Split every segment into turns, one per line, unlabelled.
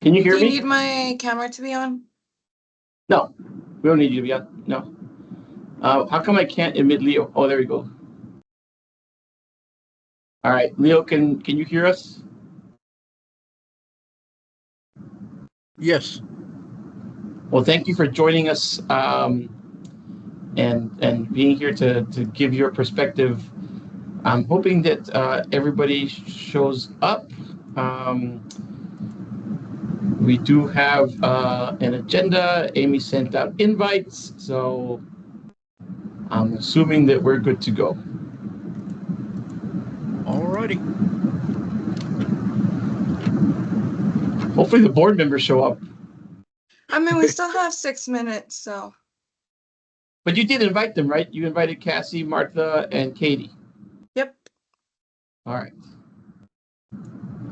Can you hear
Do you
me?
need my camera to be on?
No, we don't need you to be on. No. How come I can't emit Leo? Oh, there we go. All right, Leo, can you hear us?
Yes.
Well, thank you for joining us and being here to give your perspective. I'm hoping that everybody shows up. We do have an agenda. Amy sent out invites, so I'm assuming that we're good to go.
All righty.
Hopefully the board members show up.
I mean, we still have 6 minutes, so.
But you did invite them, right? You invited Cassie, Martha, and Katie.
Yep.
All right.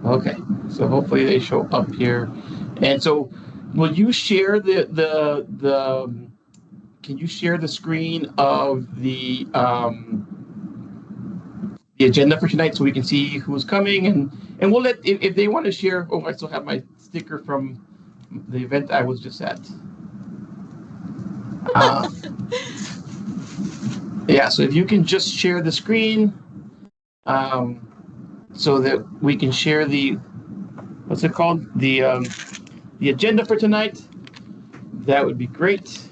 Okay. So hopefully they show up here. And so will you share the can you share the screen of the agenda for tonight so we can see who's coming and we'll let if they want to share. Oh, I still have my sticker from the event I was just at. Yeah, so if you can just share the screen so that we can share the what's it called, the agenda for tonight, that would be great.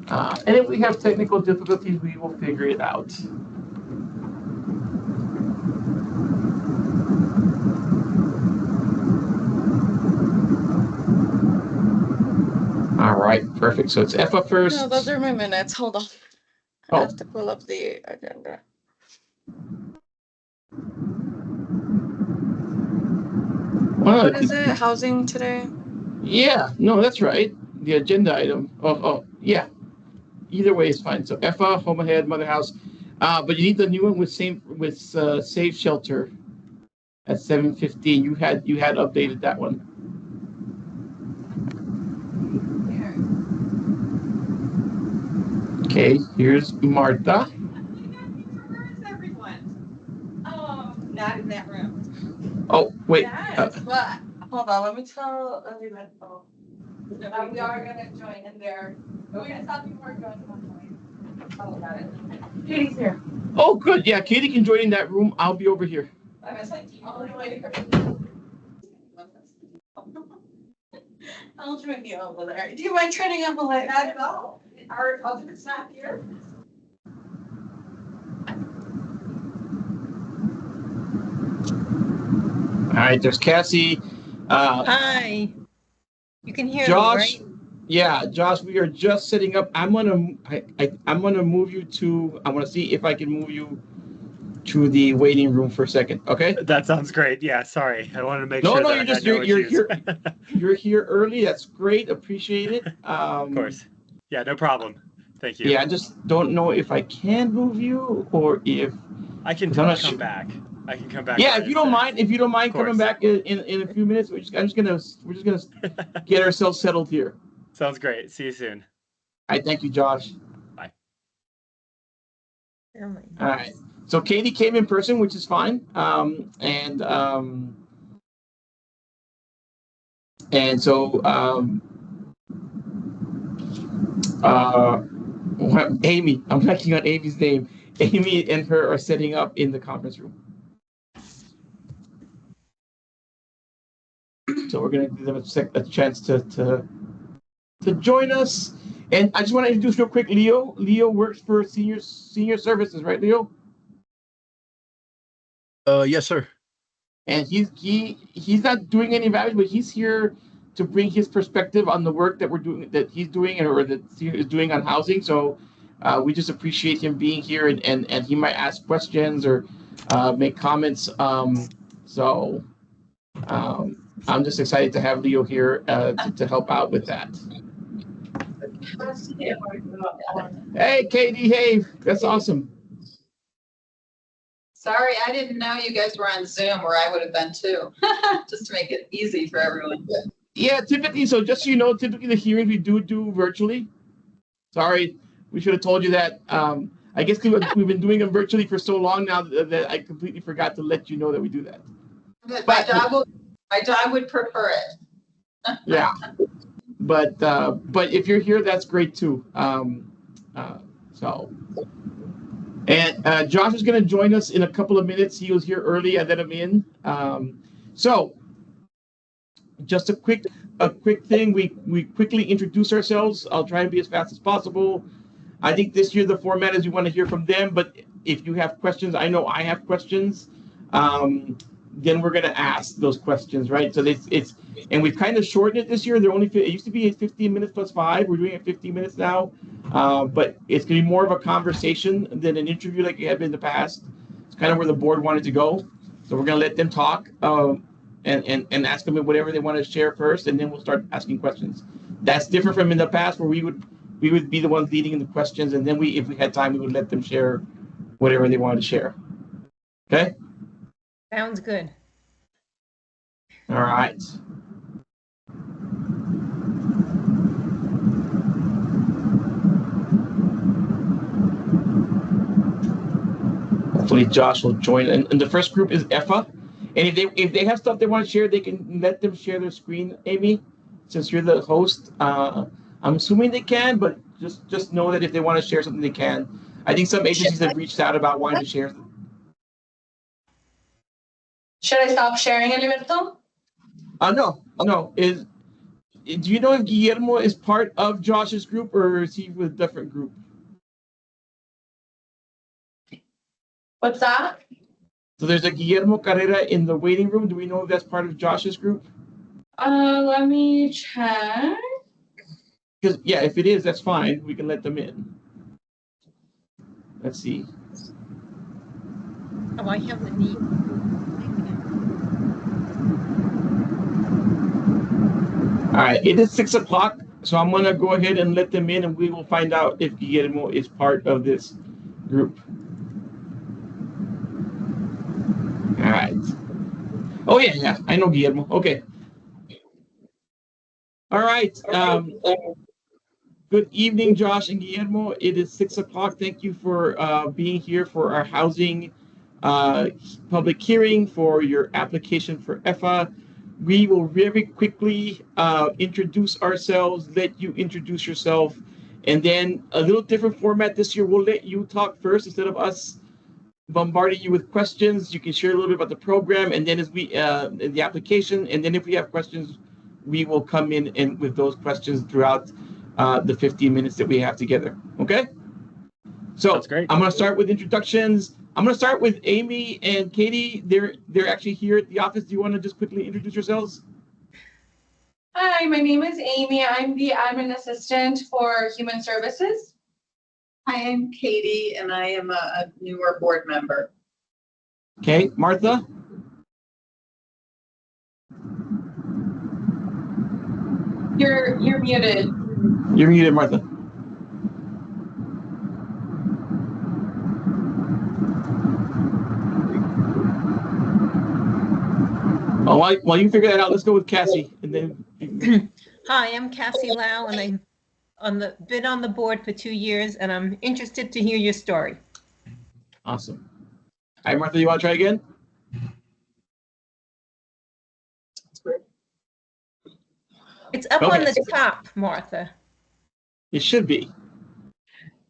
And if we have technical difficulties, we will figure it out. All right, perfect. So it's EFA first.
No, those are my minutes. Hold on. I have to pull up the agenda. What is it? Housing today?
Yeah, no, that's right. The agenda item. Oh, yeah. Either way is fine. So EFA, home ahead, mother house. But you need the new one with Safe Shelter at 7:15. You had updated that one. Okay, here's Martha.
Where's everyone? Oh, not in that room.
Oh, wait.
Yes, but hold on, let me tell everybody.
We are going to join in there. We just thought people were going to join. Oh, got it. Katie's here.
Oh, good. Yeah, Katie can join in that room. I'll be over here.
I was like, all the way here.
I'll join you over there. Do you mind turning up a light?
Not at all. Our alternate not here.
All right, there's Cassie.
Hi. You can hear
Josh,
me, right?
Yeah, Josh, we are just setting up. I'm gonna move you to. I want to see if I can move you to the waiting room for a second. Okay.
That sounds great. Yeah, sorry. I wanted to make
No,
sure.
no,
that
you're
I
just
had no
you're
issues.
here. You're here early. That's great. Appreciate it.
Of course. Yeah, no problem. Thank you.
Yeah, I just don't know if I can move you or if
I can come back. I can come back.
Yeah, if you don't mind coming back in a few minutes, we're just gonna get ourselves settled here.
Sounds great. See you soon.
All right, thank you, Josh.
Bye.
Oh my
All right. So Katie came in person, which is fine. And so Amy, I'm blanking on Amy's name. Amy and her are setting up in the conference room. So we're going to give them a chance to join us. And I just want to introduce real quick Leo. Leo works for senior services, right, Leo?
Yes, sir.
And he's not doing any value, but he's here to bring his perspective on the work that he's doing or that he is doing on housing. So we just appreciate him being here, and he might ask questions or make comments. I'm just excited to have Leo here to help out with that. Hey, Katie. Hey, that's awesome.
Sorry, I didn't know you guys were on Zoom, where I would have been too, just to make it easy for everyone.
Yeah, typically, so just so you know, typically the hearings we do virtually. Sorry, we should have told you that. I guess we've been doing them virtually for so long now that I completely forgot to let you know that we do that.
But my dog would prefer it.
Yeah. But if you're here, that's great too. So, and Josh is going to join us in a couple of minutes. He was here early. I let him in. So, just a quick thing. We quickly introduce ourselves. I'll try and be as fast as possible. I think this year the format is we want to hear from them, but if you have questions, I know I have questions, then we're going to ask those questions, right? So it's and we've kind of shortened it this year. It used to be 15 minutes plus 5. We're doing it 15 minutes now, but it's going to be more of a conversation than an interview like it had been in the past. It's kind of where the board wanted to go, so we're going to let them talk and ask them whatever they want to share first, and then we'll start asking questions. That's different from in the past where we would be the ones leading the questions, and then if we had time, we would let them share whatever they wanted to share. Okay?
Sounds good.
All right. Hopefully Josh will join. And the first group is EFA. And if they have stuff they want to share, they can let them share their screen, Amy, since you're the host. I'm assuming they can, but just know that if they want to share something, they can. I think some agencies have reached out about wanting to share.
Should I stop sharing, Alberto?
No. Do you know if Guillermo is part of Josh's group or is he with a different group?
What's that?
So there's a Guillermo Carrera in the waiting room. Do we know if that's part of Josh's group?
Let me check.
Because yeah, if it is, that's fine. We can let them in. Let's see.
Oh, I have the need.
All right, it is 6 o'clock, so I'm gonna go ahead and let them in, and we will find out if Guillermo is part of this group. All right. Oh yeah, I know Guillermo. Okay. All right. Good evening, Josh and Guillermo. It is 6 o'clock. Thank you for being here for our housing public hearing for your application for EFA. We will very quickly introduce ourselves, let you introduce yourself, and then a little different format this year. We'll let you talk first instead of us bombarding you with questions. You can share a little bit about the program, and then as we the application, and then if we have questions, we will come in and with those questions throughout the 15 minutes that we have together. Okay? So
that's great.
I'm going to start with introductions. I'm going to start with Amy and Katie. They're actually here at the office. Do you want to just quickly introduce yourselves?
Hi, my name is Amy. I'm the admin assistant for Human Services.
Hi, I'm Katie, and I am a newer board member.
Okay, Martha?
You're muted.
You're muted, Martha. Oh, while you figure that out, let's go with Cassie, and then.
Hi, I'm Cassie Lau, and I'm been on the board for 2 years, and I'm interested to hear your story.
Awesome. All right, Martha, you want to try again?
It's up on the top, Martha.
It should be.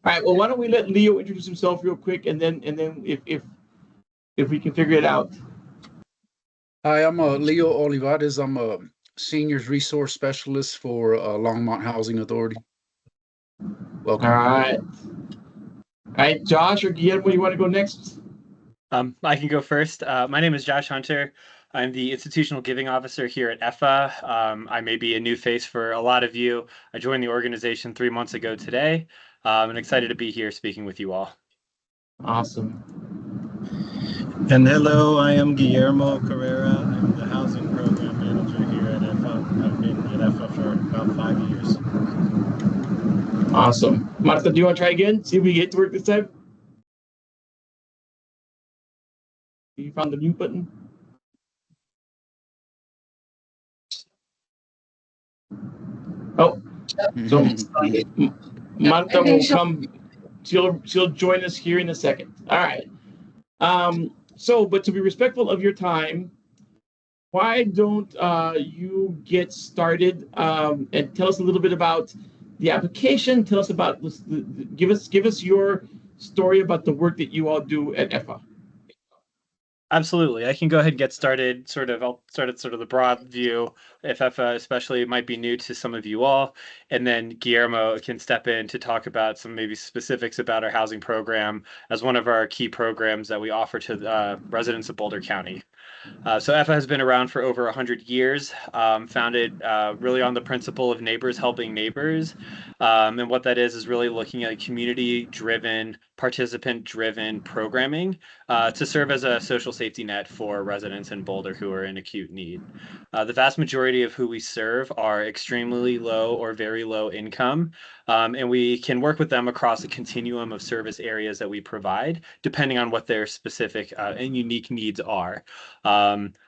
All right. Well, why don't we let Leo introduce himself real quick, and then if we can figure it out.
Hi, I'm Leo Olivares. I'm a seniors resource specialist for Longmont Housing Authority. Welcome.
All right, Josh or Guillermo, you want to go next?
I can go first. My name is Josh Hunter. I'm the Institutional Giving Officer here at EFA. I may be a new face for a lot of you. I joined the organization 3 months ago today. I'm excited to be here speaking with you all.
Awesome.
And hello, I am Guillermo Carrera. I'm the Housing Program Manager here at EFA. I've been at EFA for about 5 years.
Awesome. Martha, do you want to try again? See if we get to work this time? You found the mute button? Oh, so Martha will come. She'll join us here in a second. All right. But to be respectful of your time, why don't you get started and tell us a little bit about the application? Tell us about give us your story about the work that you all do at EFA.
Absolutely. I can go ahead and get started. I'll start at sort of the broad view, if EFA especially might be new to some of you all. And then Guillermo can step in to talk about some maybe specifics about our housing program as one of our key programs that we offer to residents of Boulder County. So EFA has been around for over 100 years, founded really on the principle of neighbors helping neighbors. And what that is really looking at community-driven, participant-driven programming to serve as a social safety net for residents in Boulder who are in acute need. The vast majority of who we serve are extremely low or very low income, and we can work with them across a continuum of service areas that we provide, depending on what their specific and unique needs are.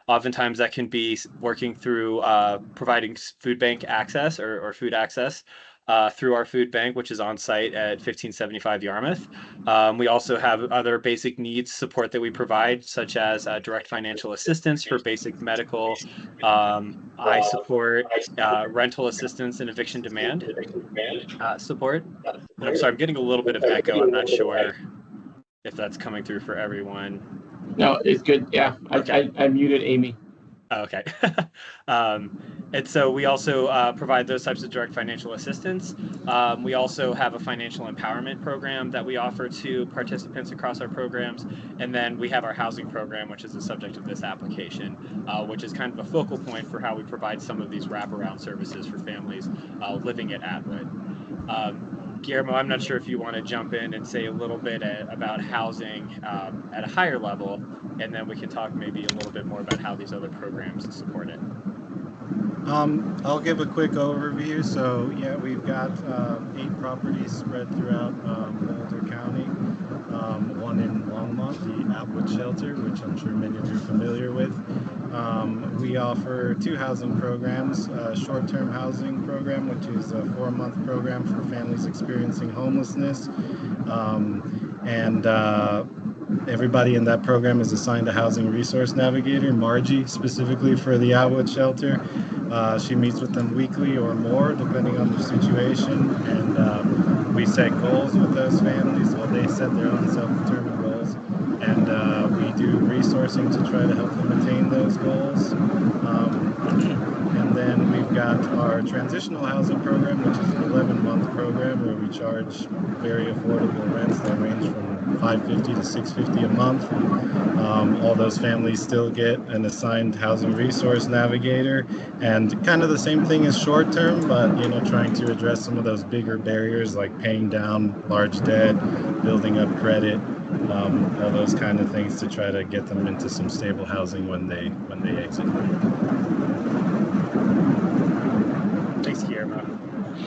Oftentimes that can be working through providing food bank access or food access through our food bank, which is on site at 1575 Yarmouth. We also have other basic needs support that we provide, such as direct financial assistance for basic medical, eye support, rental assistance, and eviction demand support. And I'm sorry, I'm getting a little bit of echo. I'm not sure if that's coming through for everyone.
No, it's good. Yeah,
Okay.
I muted Amy.
Okay. And so we also provide those types of direct financial assistance. We also have a financial empowerment program that we offer to participants across our programs. And then we have our housing program, which is the subject of this application, which is kind of a focal point for how we provide some of these wraparound services for families living at Atwood. Guillermo, I'm not sure if you want to jump in and say a little bit about housing at a higher level, and then we can talk maybe a little bit more about how these other programs support it.
I'll give a quick overview. So yeah, we've got 8 properties spread throughout Boulder County. One in Longmont, the Atwood Shelter, which I'm sure many of you are familiar with. We offer 2 housing programs, a short-term housing program, which is a 4-month program for families experiencing homelessness. Everybody in that program is assigned a housing resource navigator, Margie, specifically for the Atwood Shelter. She meets with them weekly or more, depending on their situation. And we set goals with those families. Well, they set their own self-determined goals. And we do resourcing to try to help them attain those goals. And then we've got our transitional housing program, which is an 11-month program where we charge very affordable rents that range from $550 to $650 a month. All those families still get an assigned housing resource navigator, and kind of the same thing as short term, but trying to address some of those bigger barriers like paying down large debt, building up credit, all those kind of things to try to get them into some stable housing when they exit.
Thanks, Guillermo.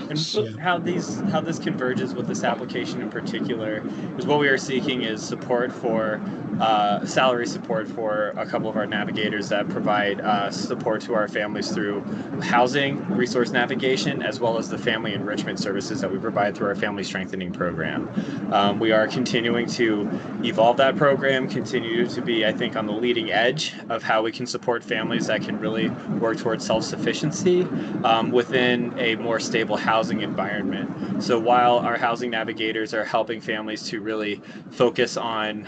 And how this converges with this application in particular is what we are seeking is support for salary support for a couple of our navigators that provide support to our families through housing, resource navigation, as well as the family enrichment services that we provide through our family strengthening program. We are continuing to evolve that program, continue to be, I think, on the leading edge of how we can support families that can really work towards self-sufficiency within a more stable housing environment. So while our housing navigators are helping families to really focus on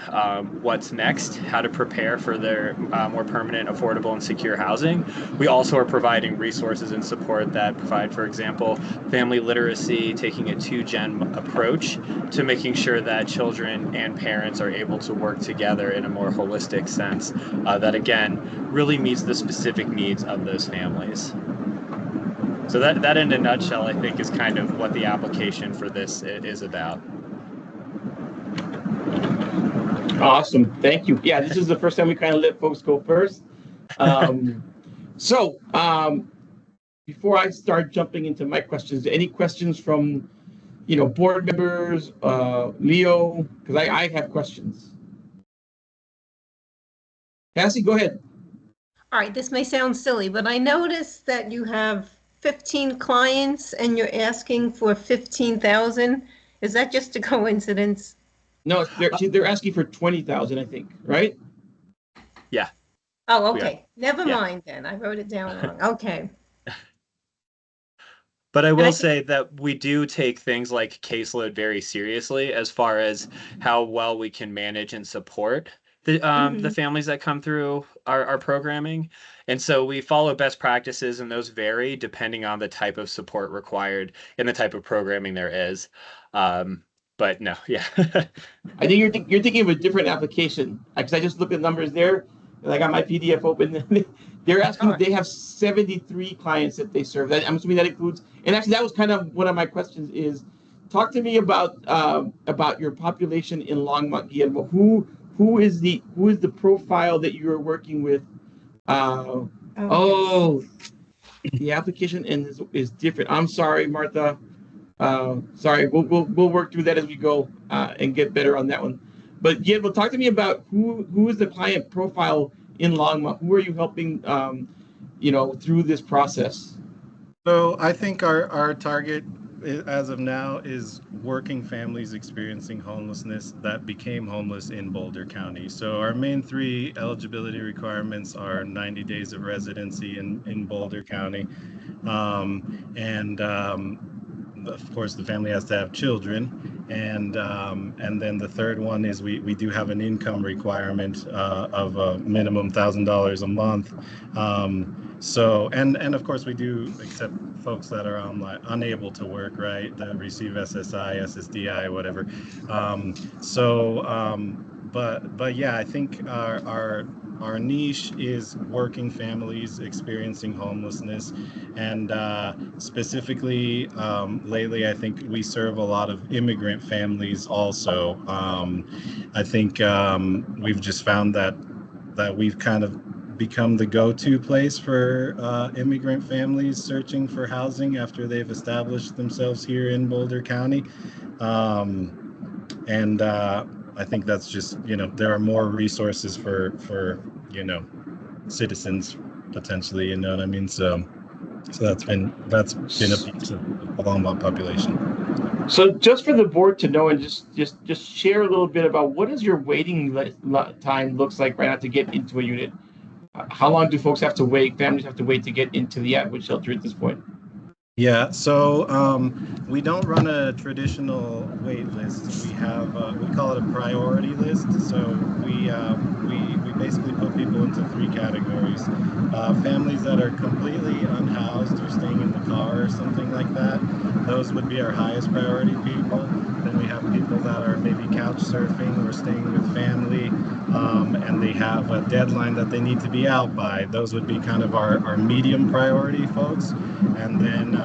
what's next, how to prepare for their more permanent, affordable, and secure housing, we also are providing resources and support that provide, for example, family literacy, taking a 2-gen approach to making sure that children and parents are able to work together in a more holistic sense that, again, really meets the specific needs of those families. So that in a nutshell, I think, is kind of what the application for this is about.
Awesome. Thank you. Yeah, this is the first time we kind of let folks go first. Before I start jumping into my questions, any questions from, board members, Leo? Because I have questions. Cassie, go ahead.
All right, this may sound silly, but I noticed that you have 15 clients and you're asking for 15,000. Is that just a coincidence?
No, they're asking for 20,000, I think, right?
Yeah.
Oh,
We are-
okay. Never
yeah.
mind then. I wrote it down wrong. Okay.
But I
And I
will
think,
say that we do take things like caseload very seriously as far as how well we can manage and support the
mhm.
families that come through our programming. And so we follow best practices, and those vary depending on the type of support required and the type of programming there is. But no, yeah.
I think you're thinking of a different application because I just looked at numbers there, and I got my PDF open. They're asking.
Oh,
They have 73 clients that they serve. I'm assuming that includes. And actually, that was kind of one of my questions. Is talk to me about your population in Longmont, Guillermo. Who is the profile that you're working with? Uh,
oh, yes.
oh, the application is different. I'm sorry, Martha. Sorry, we'll work through that as we go and get better on that one. But yeah, well, talk to me about who is the client profile in Longmont? Who are you helping, through this process?
So I think our target as of now is working families experiencing homelessness that became homeless in Boulder County. So our main three eligibility requirements are 90 days of residency in Boulder County. And of course, the family has to have children, and then the third one is we do have an income requirement of a minimum $1,000 a month. So and of course we do accept folks that are unable to work, right? That receive SSI, SSDI, whatever. But yeah, I think our niche is working families experiencing homelessness, and specifically lately, I think we serve a lot of immigrant families also. I think we've just found that we've kind of become the go-to place for immigrant families searching for housing after they've established themselves here in Boulder County. And I think that's just, there are more resources for citizens potentially, you know what I mean? So that's been a piece of the Longmont population.
So just for the board to know and just share a little bit about what is your waiting time looks like right now to get into a unit. How long do folks have to wait? Families have to wait to get into the Atwood shelter at this point?
Yeah, so we don't run a traditional wait list. We call it a priority list. So we basically put people into three categories: families that are completely unhoused or staying in the car or something like that. Those would be our highest priority people. Then we have people that are maybe couch surfing or staying with family, and they have a deadline that they need to be out by. Those would be kind of our medium priority folks. And then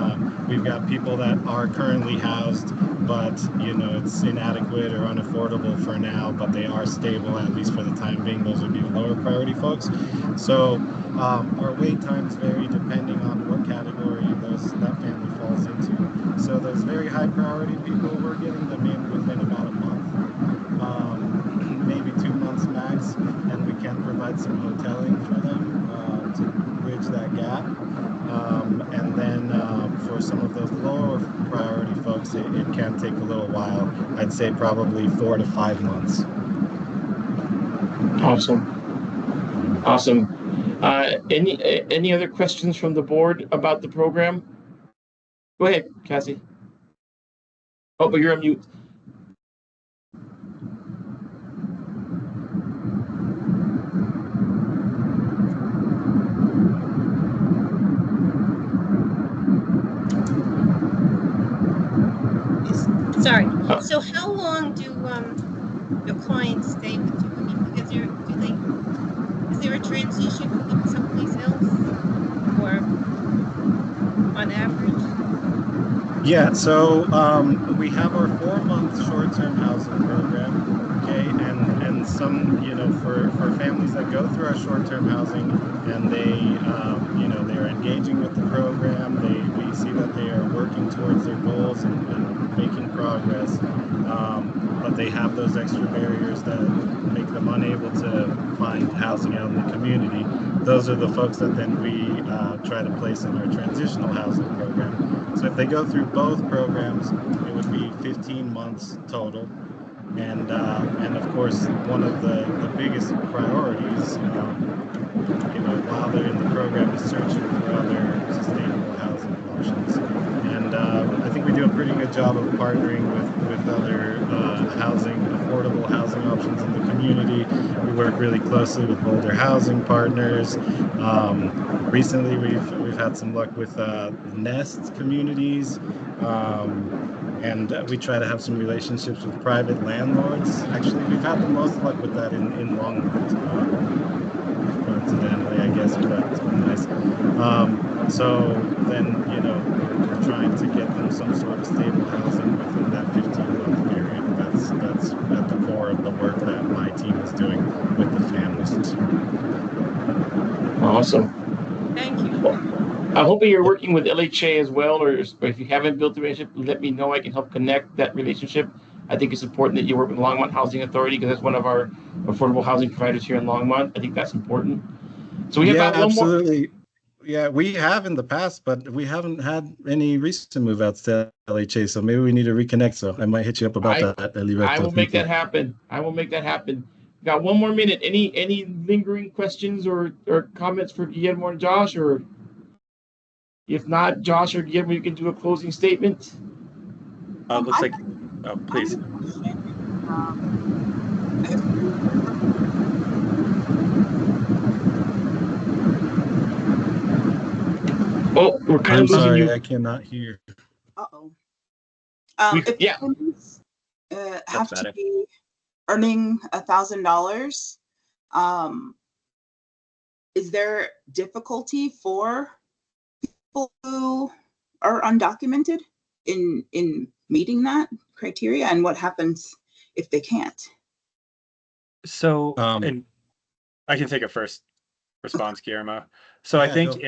we've got people that are currently housed, but it's inadequate or unaffordable for now, but they are stable, at least for the time being. Those would be the lower priority folks. So our wait times vary depending on what category that family falls into. So those very high priority people, we're getting them in within about a month, maybe 2 months max, and we can provide some hoteling for them to bridge that gap. And then for some of those lower priority folks, it can take a little while. I'd say probably 4 to 5 months.
Awesome. Any other questions from the board about the program? Go ahead, Cassie. Oh, but you're on mute.
Sorry. So how long do your clients stay with you? I mean, is there a transition for them someplace else, or on average?
Yeah, so we have our 4-month short-term housing program, okay, and some, for families that go through our short-term housing and they're engaging with the program, we see that they are working towards their goals and making progress, but they have those extra barriers that make them unable to find housing out in the community. Those are the folks that then we try to place in our transitional housing program. So if they go through both programs, it would be 15 months total. And of course, one of the biggest priorities while they're in the program, is searching for other sustainable housing options. And I think we do a pretty good job of partnering with other affordable housing options in the community. We work really closely with Boulder Housing Partners. Recently, we've had some luck with Nest communities. And we try to have some relationships with private landlords. Actually, we've had the most luck with that in Longmont. Coincidentally, I guess, but that's been nice. So then, we're trying to get them some sort of stable housing within that 15-month period. That's at the core of the work that my team is doing with the families.
Awesome.
Thank you.
I'm hoping you're working with LHA as well, or if you haven't built the relationship, let me know. I can help connect that relationship. I think it's important that you work with Longmont Housing Authority because that's one of our affordable housing providers here in Longmont. I think that's important. So we have about one more.
Absolutely. Yeah, we have in the past, but we haven't had any recent move outs to LHA. So maybe we need to reconnect. So I might hit you up about that.
I will make that happen. I will make that happen. Got 1 more minute. Any lingering questions or comments for Guillermo and Josh, or if not, Josh or Guillermo, you can do a closing statement.
Looks like, oh, please.
Oh, we're kind of losing
sorry,
you.
I cannot hear.
Uh-oh.
Yeah.
If families have to be earning $1,000, is there difficulty for people who are undocumented in meeting that criteria, and what happens if they can't?
So, and I can take a first response, Guillermo. So I think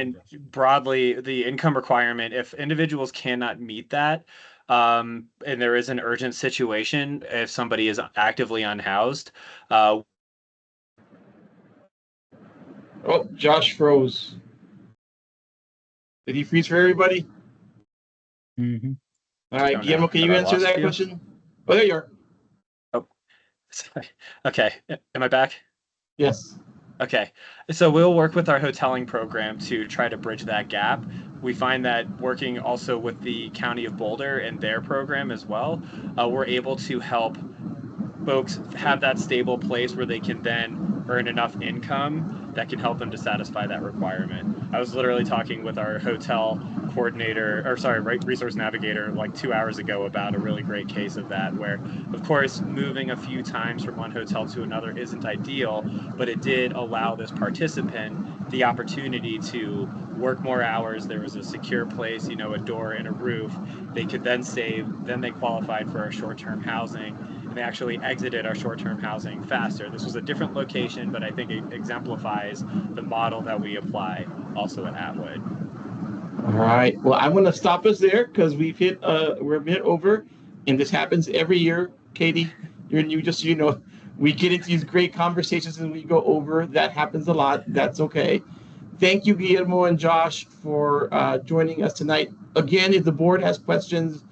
broadly, the income requirement, if individuals cannot meet that, and there is an urgent situation, if somebody is actively unhoused.
Oh, Josh froze. Did he freeze for everybody?
Mm-hmm.
All right, Guillermo, can you answer that question? Oh, there you are.
Oh, sorry. Okay. Am I back?
Yes.
Okay, so we'll work with our hoteling program to try to bridge that gap. We find that working also with the County of Boulder and their program as well, we're able to help folks have that stable place where they can then earn enough income that can help them to satisfy that requirement. I was literally talking with our hotel coordinator, or sorry, resource navigator, like 2 hours ago about a really great case of that, where of course moving a few times from one hotel to another isn't ideal, but it did allow this participant the opportunity to work more hours. There was a secure place, a door and a roof. They could then save, then they qualified for our short-term housing, and they actually exited our short-term housing faster. This was a different location, but I think it exemplifies the model that we apply also at Atwood.
All right. Well, I'm going to stop us there because we're a bit over, and this happens every year. Katie, just so you know, we get into these great conversations and we go over. That happens a lot. That's okay. Thank you, Guillermo and Josh, for joining us tonight. Again, if the board has questions,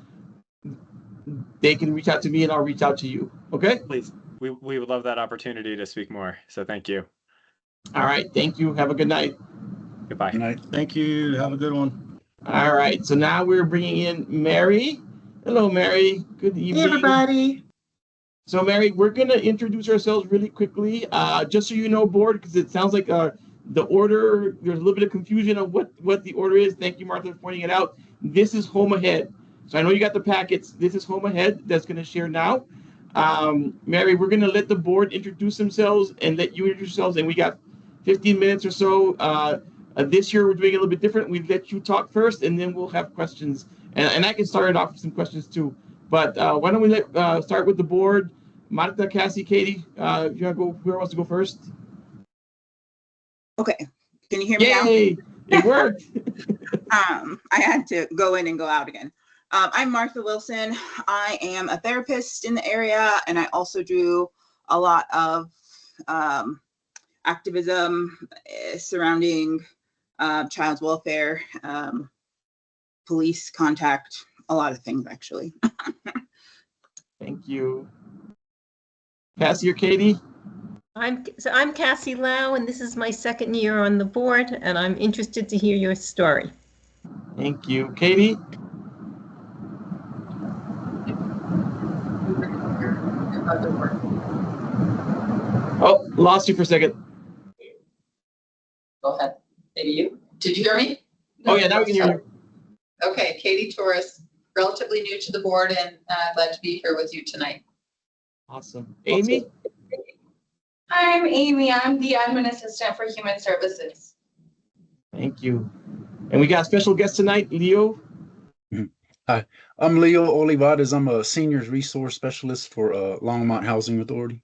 they can reach out to me and I'll reach out to you. Okay?
Please. We would love that opportunity to speak more. So thank you.
All right. Thank you. Have a good night.
Goodbye.
Good night.
Thank you. Have a good one.
All right. So now we're bringing in Mary. Hello, Mary. Good evening.
Hey, everybody.
So, Mary, we're going to introduce ourselves really quickly, just so you know, board, because it sounds like the order, there's a little bit of confusion of what the order is. Thank you, Martha, for pointing it out. This is Home Ahead. So I know you got the packets. This is Home Ahead that's going to share now. Mary, we're going to let the board introduce themselves and let you introduce yourselves, and we got 15 minutes or so. This year, we're doing it a little bit different. We let you talk first, and then we'll have questions. And I can start it off with some questions, too. But why don't we start with the board? Marta, Cassie, Katie, you want to go? Whoever wants to go first?
Okay. Can you hear me now?
Yay! It worked.
I had to go in and go out again. I'm Martha Wilson. I am a therapist in the area, and I also do a lot of activism surrounding child welfare, police contact, a lot of things, actually.
Thank you. Cassie or Katie?
I'm Cassie Lau, and this is my second year on the board, and I'm interested to hear your story.
Thank you. Katie? Oh, lost you for a second.
Go ahead. Maybe you. Did you hear me?
Oh, yeah, now we can hear you.
Okay, Katie Torres, relatively new to the board, and glad to be here with you tonight.
Awesome. Amy?
I'm Amy. I'm the admin assistant for human services.
Thank you. And we got a special guest tonight, Leo.
Hi, I'm Leo Olivares. I'm a seniors resource specialist for Longmont Housing Authority.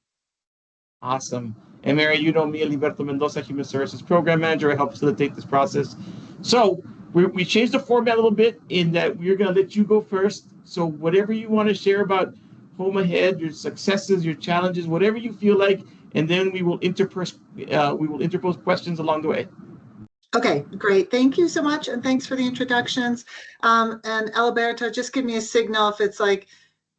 Awesome. And Mary, you know me, Eliberto Mendoza, Human Services Program Manager. I help facilitate this process. So we changed the format a little bit in that we're going to let you go first. So whatever you want to share about Home Ahead, your successes, your challenges, whatever you feel like, and then we will interpose questions along the way.
Okay, great. Thank you so much. And thanks for the introductions. And Alberto, just give me a signal if it's like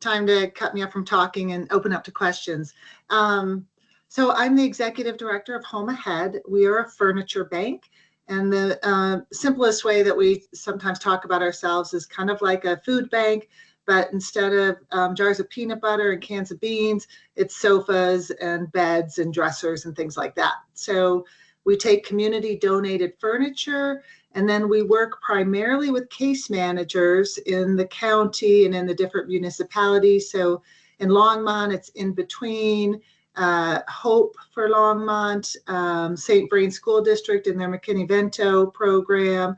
time to cut me off from talking and open up to questions. So I'm the executive director of Home Ahead. We are a furniture bank. And the simplest way that we sometimes talk about ourselves is kind of like a food bank, but instead of jars of peanut butter and cans of beans, it's sofas and beds and dressers and things like that. So we take community donated furniture, and then we work primarily with case managers in the county and in the different municipalities. So in Longmont, it's in between Hope for Longmont, St. Vrain School District in their McKinney-Vento program,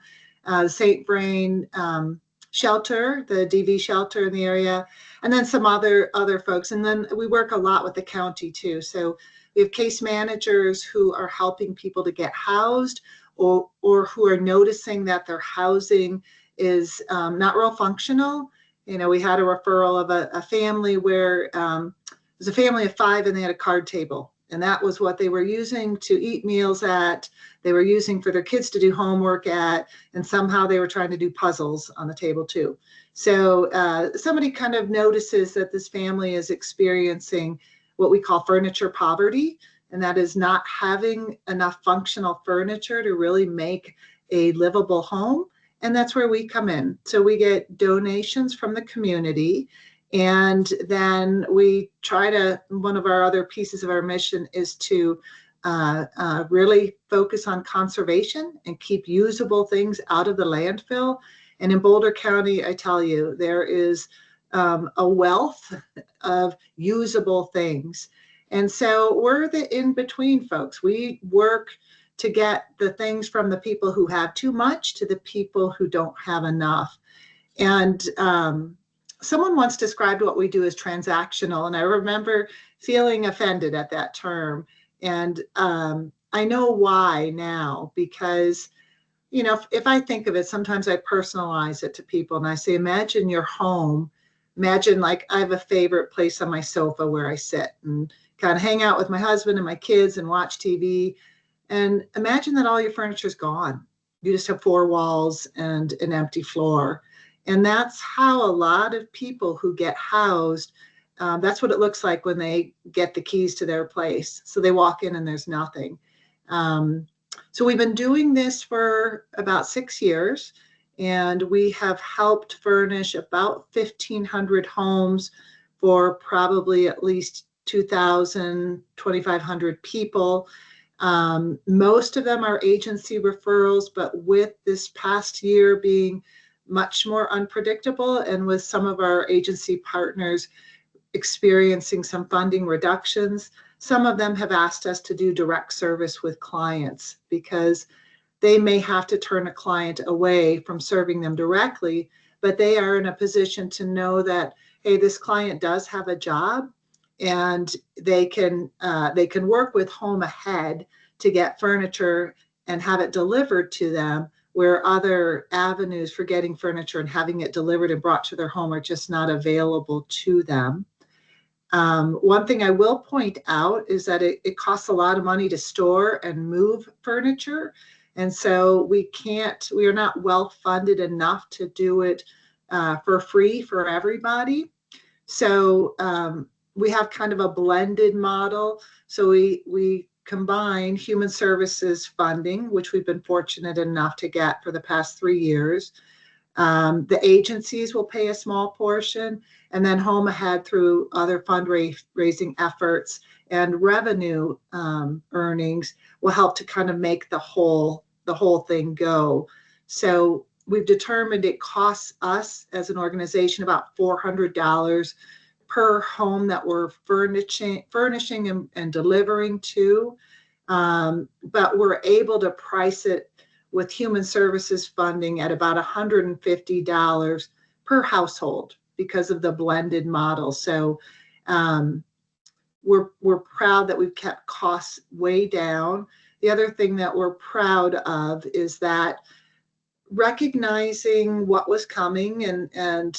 St. Vrain shelter, the DV shelter in the area, and then some other folks. And then we work a lot with the county too. So we have case managers who are helping people to get housed or who are noticing that their housing is not real functional. You know, we had a referral of a family where it was a family of 5 and they had a card table. And that was what they were using to eat meals at. They were using for their kids to do homework at, and somehow they were trying to do puzzles on the table too. So somebody kind of notices that this family is experiencing what we call furniture poverty, and that is not having enough functional furniture to really make a livable home. And that's where we come in. So we get donations from the community, and then we try to, one of our other pieces of our mission is to really focus on conservation and keep usable things out of the landfill. And in Boulder County, I tell you, there is a wealth of usable things. And so we're the in-between folks. We work to get the things from the people who have too much to the people who don't have enough. And someone once described what we do as transactional, and I remember feeling offended at that term. And I know why now, because you know, if I think of it, sometimes I personalize it to people and I say, imagine your home. Imagine like I have a favorite place on my sofa where I sit and kind of hang out with my husband and my kids and watch TV. And imagine that all your furniture is gone. You just have 4 walls and an empty floor. And that's how a lot of people who get housed, that's what it looks like when they get the keys to their place. So they walk in and there's nothing. So we've been doing this for about 6 years, and we have helped furnish about 1,500 homes for probably at least 2,000, 2,500 people. Most of them are agency referrals, but with this past year being much more unpredictable and with some of our agency partners experiencing some funding reductions, some of them have asked us to do direct service with clients because they may have to turn a client away from serving them directly, but they are in a position to know that, hey, this client does have a job and they can work with Home Ahead to get furniture and have it delivered to them, where other avenues for getting furniture and having it delivered and brought to their home are just not available to them. One thing I will point out is that it costs a lot of money to store and move furniture. And so we are not well funded enough to do it for free for everybody. So we have kind of a blended model. So we combine human services funding, which we've been fortunate enough to get for the past 3 years. The agencies will pay a small portion, and then Home Ahead through other fundraising efforts and revenue earnings will help to kind of make the whole thing go. So we've determined it costs us as an organization about $400 per home that we're furnishing and delivering to. But we're able to price it with human services funding at about $150 per household because of the blended model. So we're proud that we've kept costs way down. The other thing that we're proud of is that recognizing what was coming and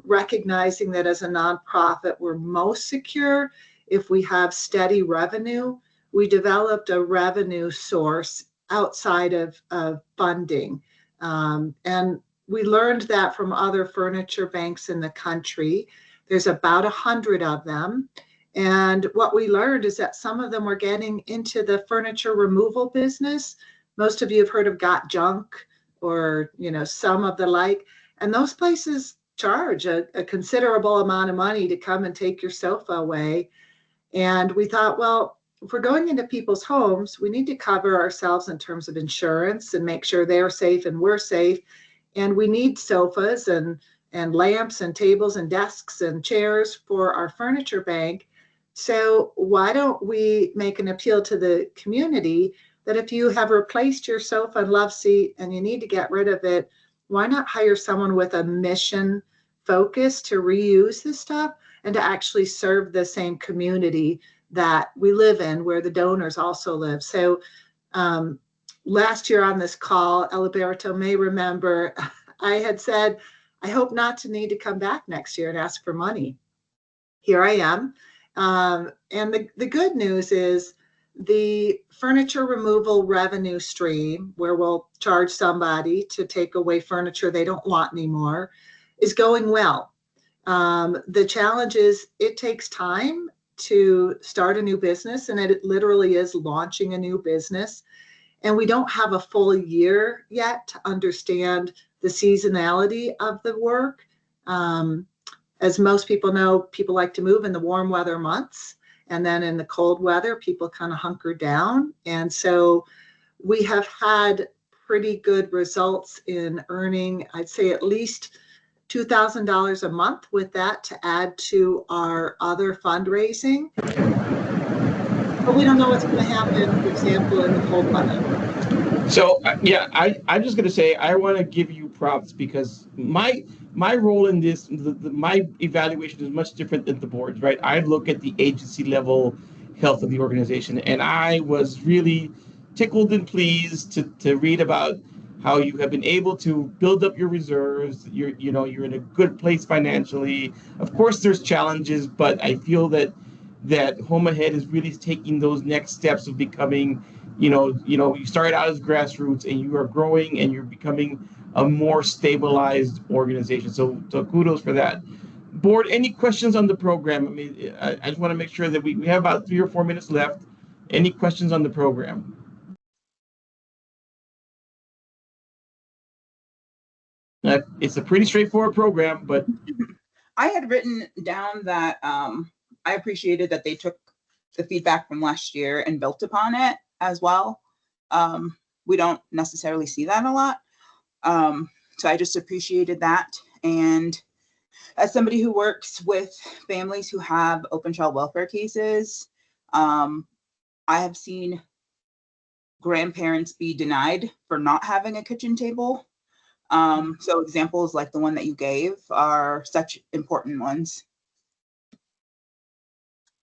recognizing that as a nonprofit, we're most secure if we have steady revenue. We developed a revenue source outside of funding. And we learned that from other furniture banks in the country. There's about 100 of them. And what we learned is that some of them were getting into the furniture removal business. Most of you have heard of Got Junk or, some of the like. And those places charge a considerable amount of money to come and take your sofa away. And we thought, well, if we're going into people's homes, we need to cover ourselves in terms of insurance and make sure they're safe and we're safe. And we need sofas and lamps and tables and desks and chairs for our furniture bank. So why don't we make an appeal to the community that if you have replaced your sofa and love seat and you need to get rid of it, why not hire someone with a mission focus to reuse this stuff and to actually serve the same community that we live in, where the donors also live. So last year on this call, Eliberto may remember, I had said, I hope not to need to come back next year and ask for money. Here I am. And the good news is the furniture removal revenue stream, where we'll charge somebody to take away furniture they don't want anymore, is going well. The challenge is it takes time to start a new business, and it literally is launching a new business. And we don't have a full year yet to understand the seasonality of the work. As most people know, people like to move in the warm weather months, and then in the cold weather, people kind of hunker down. And so we have had pretty good results in earning, I'd say, at least $2,000 a month with that to add to our other fundraising. But we don't know what's going to happen, for example, in the cold weather.
So I'm just going to say I want to give you props because my role in this, my evaluation is much different than the board's, right? I look at the agency level health of the organization, and I was really tickled and pleased to read about how you have been able to build up your reserves. You're in a good place financially. Of course, there's challenges, but I feel that Home Ahead is really taking those next steps of becoming, you started out as grassroots and you are growing and you're becoming a more stabilized organization. So kudos for that. Board, any questions on the program? I mean, I just want to make sure that we have about 3 or 4 minutes left. Any questions on the program? It's a pretty straightforward program, but
I had written down that I appreciated that they took the feedback from last year and built upon it as well. We don't necessarily see that a lot. So I just appreciated that. And as somebody who works with families who have open child welfare cases, I have seen grandparents be denied for not having a kitchen table. So examples like the one that you gave are such important ones.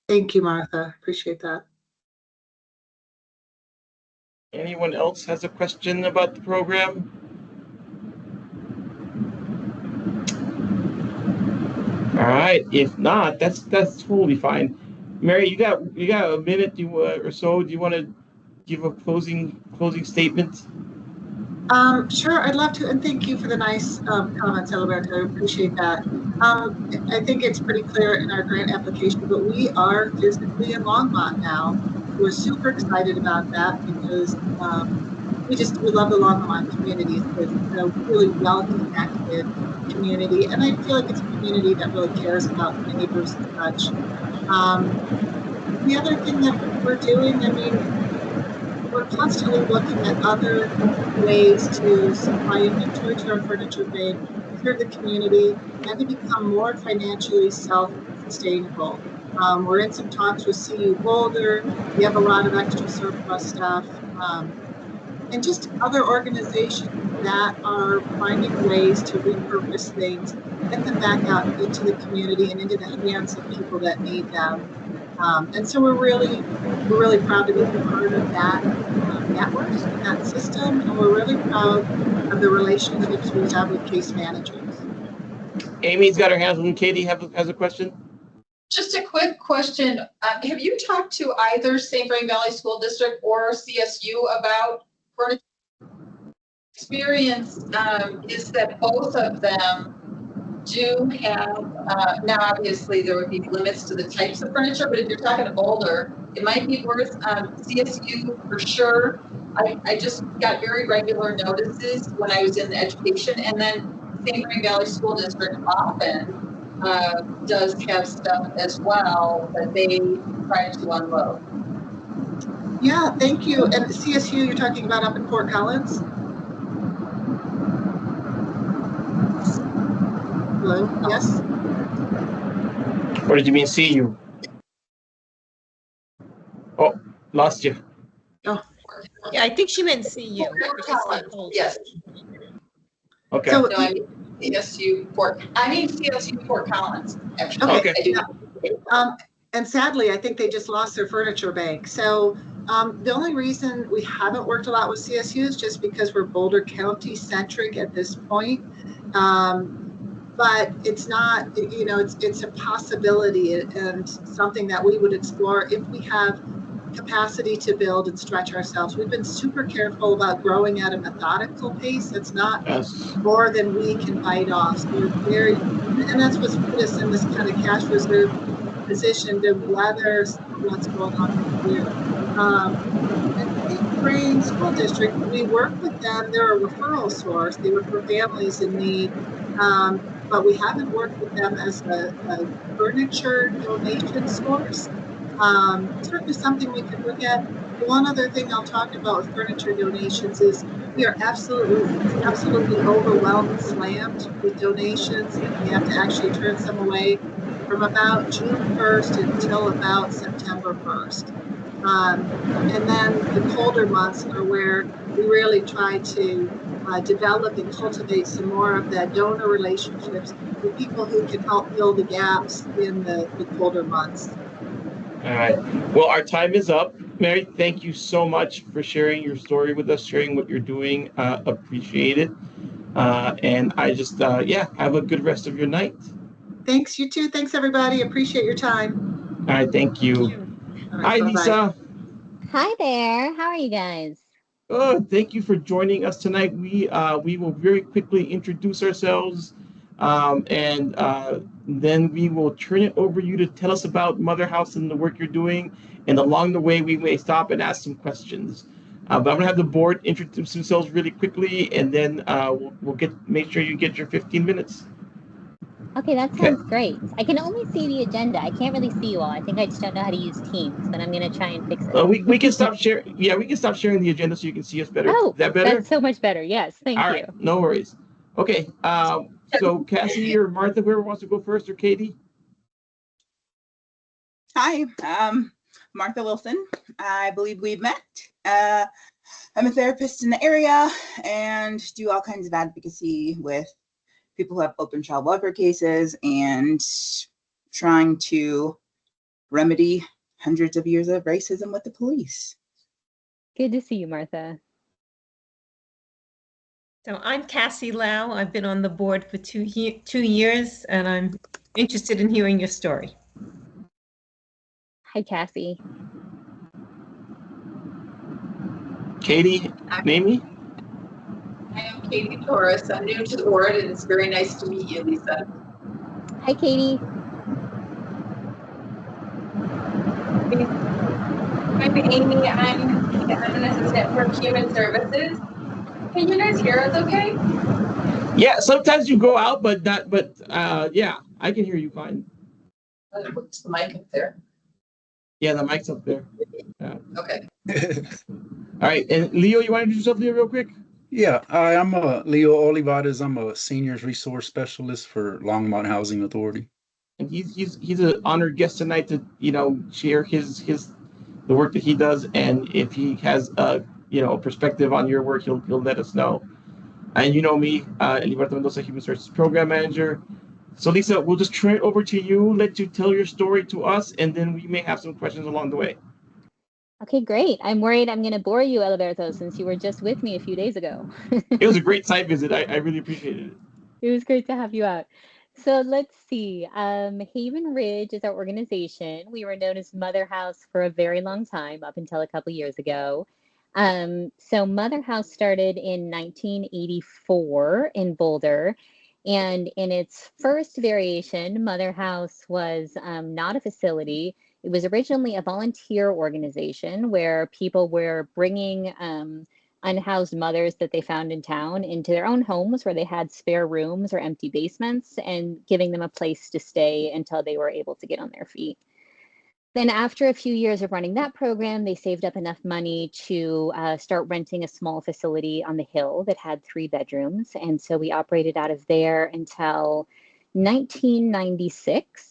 Thank you, Martha. Appreciate that.
anyone else has a question about the program? All right. If not, that's totally fine. Mary, you got a minute or so? Do you want to give a closing statement?
Sure, I'd love to, and thank you for the nice comments, Alberto. I appreciate that. I think it's pretty clear in our grant application, but we are physically in Longmont now. We're super excited about that because we love the Longmont community. It's a really well-connected community, and I feel like it's a community that really cares about neighbors and such. The other thing that we're doing, I mean, we're constantly looking at other ways to supply inventory to our furniture bank, serve the community, and to become more financially self-sustainable. We're in some talks with CU Boulder. We have a lot of extra surplus stuff. And just other organizations that are finding ways to repurpose things, get them back out into the community and into the hands of people that need them. And so we're really proud to be part of that network and that system, and we're really proud of the relationships we have with case managers.
Amy's got her hands on. Katie has a question.
Just a quick question. Have you talked to either St. Vrain Valley School District or CSU about furniture? Experience is that both of them do have, now obviously there would be limits to the types of furniture, but if you're talking to Boulder, it might be worth CSU for sure. I just got very regular notices when I was in the education, and then St. Vrain Valley School District often does have stuff as well that they try to unload.
Yeah, thank you. And CSU, you're talking about up in Fort Collins? Hello, yes?
Or did you mean see you? Oh, lost you.
Yeah, I think she meant see you.
Yes.
Okay.
So,
No, I mean CSU Fort Collins, actually.
Okay.
I do.
And sadly, I think they just lost their furniture bank. So the only reason we haven't worked a lot with CSU is just because we're Boulder County centric at this point. But it's not, you know, it's a possibility and something that we would explore if we have capacity to build and stretch ourselves. We've been super careful about growing at a methodical pace. It's not more than we can bite off. So we're very, and that's what's put us in this kind of cash reserve position to weather what's going on here. And St. Vrain School District, we work with them. They're a referral source. They were for families in need. But we haven't worked with them as a furniture donation source. Certainly something we could look at. The one other thing I'll talk about with furniture donations is we are absolutely overwhelmed and slammed with donations, and we have to actually turn some away from about June 1st until about September 1st. And then the colder months are where we really try to develop and cultivate some more of the donor relationships with people who can help fill the gaps in the colder months.
All right. Well, our time is up. Mary, thank you so much for sharing your story with us, sharing what you're doing. Appreciate it. And I just, have a good rest of your night.
Thanks, you too. Thanks, everybody. Appreciate your time.
All right. Thank you.
All right,
Hi,
bye-bye.
Lisa.
Hi there. How are you guys?
Oh, thank you for joining us tonight. We will very quickly introduce ourselves, and then we will turn it over to you to tell us about Mother House and the work you're doing. And along the way, we may stop and ask some questions. But I'm gonna have the board introduce themselves really quickly, and then we'll make sure you get your 15 minutes.
Okay, that sounds great. I can only see the agenda. I can't really see you all. I think I just don't know how to use Teams, but I'm gonna try and fix it.
We can stop sharing. Yeah, we can stop sharing the agenda so you can see us better.
Oh,
is that better?
That's so much better. Yes, thank
All
you.
right, no worries. Okay, so Cassie or Martha, whoever wants to go first, or Katie?
Hi, Martha Wilson. I believe we've met. I'm a therapist in the area and do all kinds of advocacy with people who have open child welfare cases and trying to remedy hundreds of years of racism with the police.
Good to see you, Martha.
So I'm Cassie Lau. I've been on the board for 2 years, and I'm interested in hearing your story.
Hi, Cassie.
Katie, name me?
I am Katie Torres. I'm new to the board, and it's very nice to meet you, Lisa.
Hi, Katie.
I'm Amy. I'm an assistant for Human Services. Can you guys hear us okay?
Yeah, sometimes you go out, but yeah, I can hear you fine.
What's the mic up there?
Yeah, the mic's up there. Yeah.
Okay.
All right, and Leo, you want to introduce yourself, Leo, real quick?
Yeah, hi, I'm Leo Olivares. I'm a seniors resource specialist for Longmont Housing Authority.
And he's an honored guest tonight to share his the work that he does, and if he has a perspective on your work, he'll let us know. And you know me, Eliberto Mendoza, Human Services Program Manager. So Lisa, we'll just turn it over to you, let you tell your story to us, and then we may have some questions along the way.
Okay, great. I'm worried I'm going to bore you, Alberto, since you were just with me a few days ago.
It was a great site visit. I really appreciated it.
It was great to have you out. So let's see. Haven Ridge is our organization. We were known as Mother House for a very long time, up until a couple years ago. So Mother House started in 1984 in Boulder. And in its first variation, Mother House was not a facility. It was originally a volunteer organization where people were bringing unhoused mothers that they found in town into their own homes where they had spare rooms or empty basements and giving them a place to stay until they were able to get on their feet. Then after a few years of running that program, they saved up enough money to start renting a small facility on the hill that had 3 bedrooms. And so we operated out of there until 1996,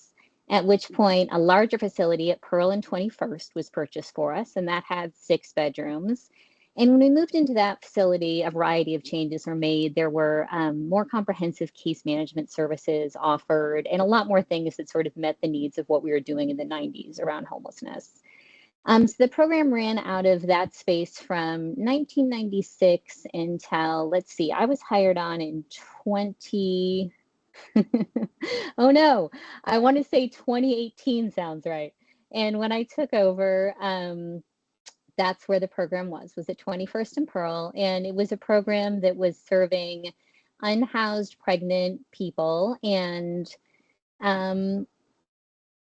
at which point a larger facility at Pearl and 21st was purchased for us, and that had 6 bedrooms. And when we moved into that facility, a variety of changes were made. There were more comprehensive case management services offered and a lot more things that sort of met the needs of what we were doing in the 90s around homelessness. So the program ran out of that space from 1996 until, let's see, I was hired on in 20, oh no, I want to say 2018 sounds right. And when I took over, that's where the program was at 21st and Pearl. And it was a program that was serving unhoused pregnant people. And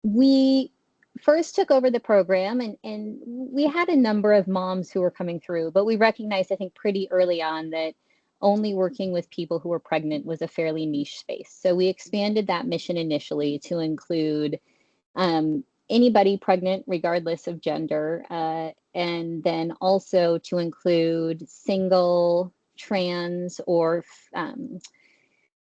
we first took over the program and we had a number of moms who were coming through, but we recognized, I think, pretty early on that only working with people who were pregnant was a fairly niche space. So we expanded that mission initially to include anybody pregnant, regardless of gender, and then also to include single, trans, or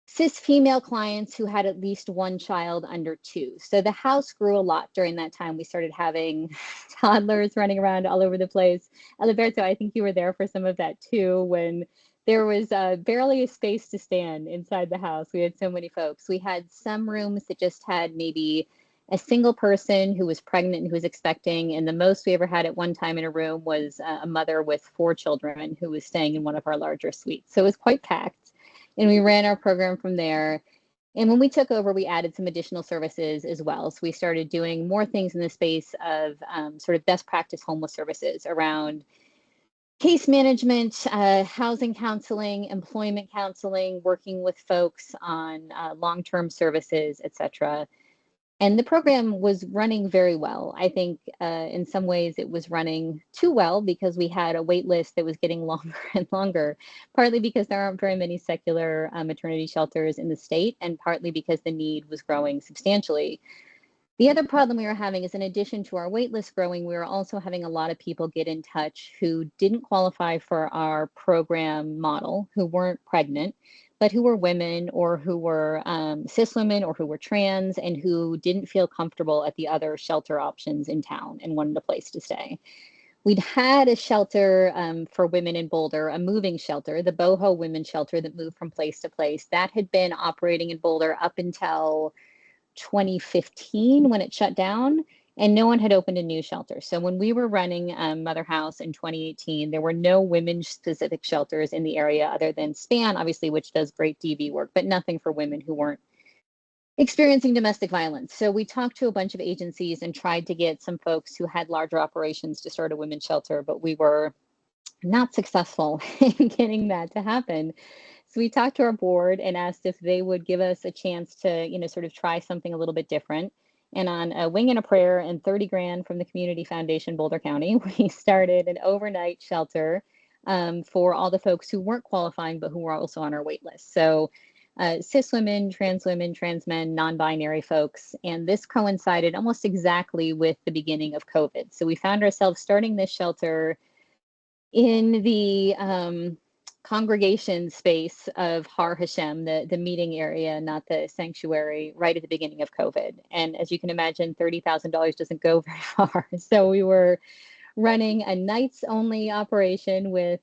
cis female clients who had at least 1 child under 2. So the house grew a lot during that time. We started having toddlers running around all over the place. Alberto, I think you were there for some of that too, when there was barely a space to stand inside the house. We had so many folks. We had some rooms that just had maybe a single person who was pregnant and who was expecting. And the most we ever had at one time in a room was a mother with 4 children who was staying in one of our larger suites. So it was quite packed. And we ran our program from there. And when we took over, we added some additional services as well. So we started doing more things in the space of sort of best practice homeless services around case management, housing counseling, employment counseling, working with folks on long-term services, et cetera. And the program was running very well. I think in some ways it was running too well because we had a wait list that was getting longer and longer, partly because there aren't very many secular maternity shelters in the state, and partly because the need was growing substantially. The other problem we were having is, in addition to our wait list growing, we were also having a lot of people get in touch who didn't qualify for our program model, who weren't pregnant, but who were women or who were cis women or who were trans and who didn't feel comfortable at the other shelter options in town and wanted a place to stay. We'd had a shelter for women in Boulder, a moving shelter, the Boho Women's Shelter that moved from place to place. That had been operating in Boulder up until 2015 when it shut down, and no one had opened a new shelter. So when we were running Mother House in 2018, there were no women specific shelters in the area other than SPAN, obviously, which does great DV work, but nothing for women who weren't experiencing domestic violence. So we talked to a bunch of agencies and tried to get some folks who had larger operations to start a women's shelter, but we were not successful in getting that to happen. So we talked to our board and asked if they would give us a chance to, sort of try something a little bit different. And on a wing and a prayer and 30 grand from the Community Foundation, Boulder County, we started an overnight shelter for all the folks who weren't qualifying, but who were also on our wait list. So cis women, trans men, non-binary folks. And this coincided almost exactly with the beginning of COVID. So we found ourselves starting this shelter in the congregation space of Har Hashem, the meeting area, not the sanctuary, right at the beginning of COVID. And as you can imagine, $30,000 doesn't go very far. So we were running a nights only operation with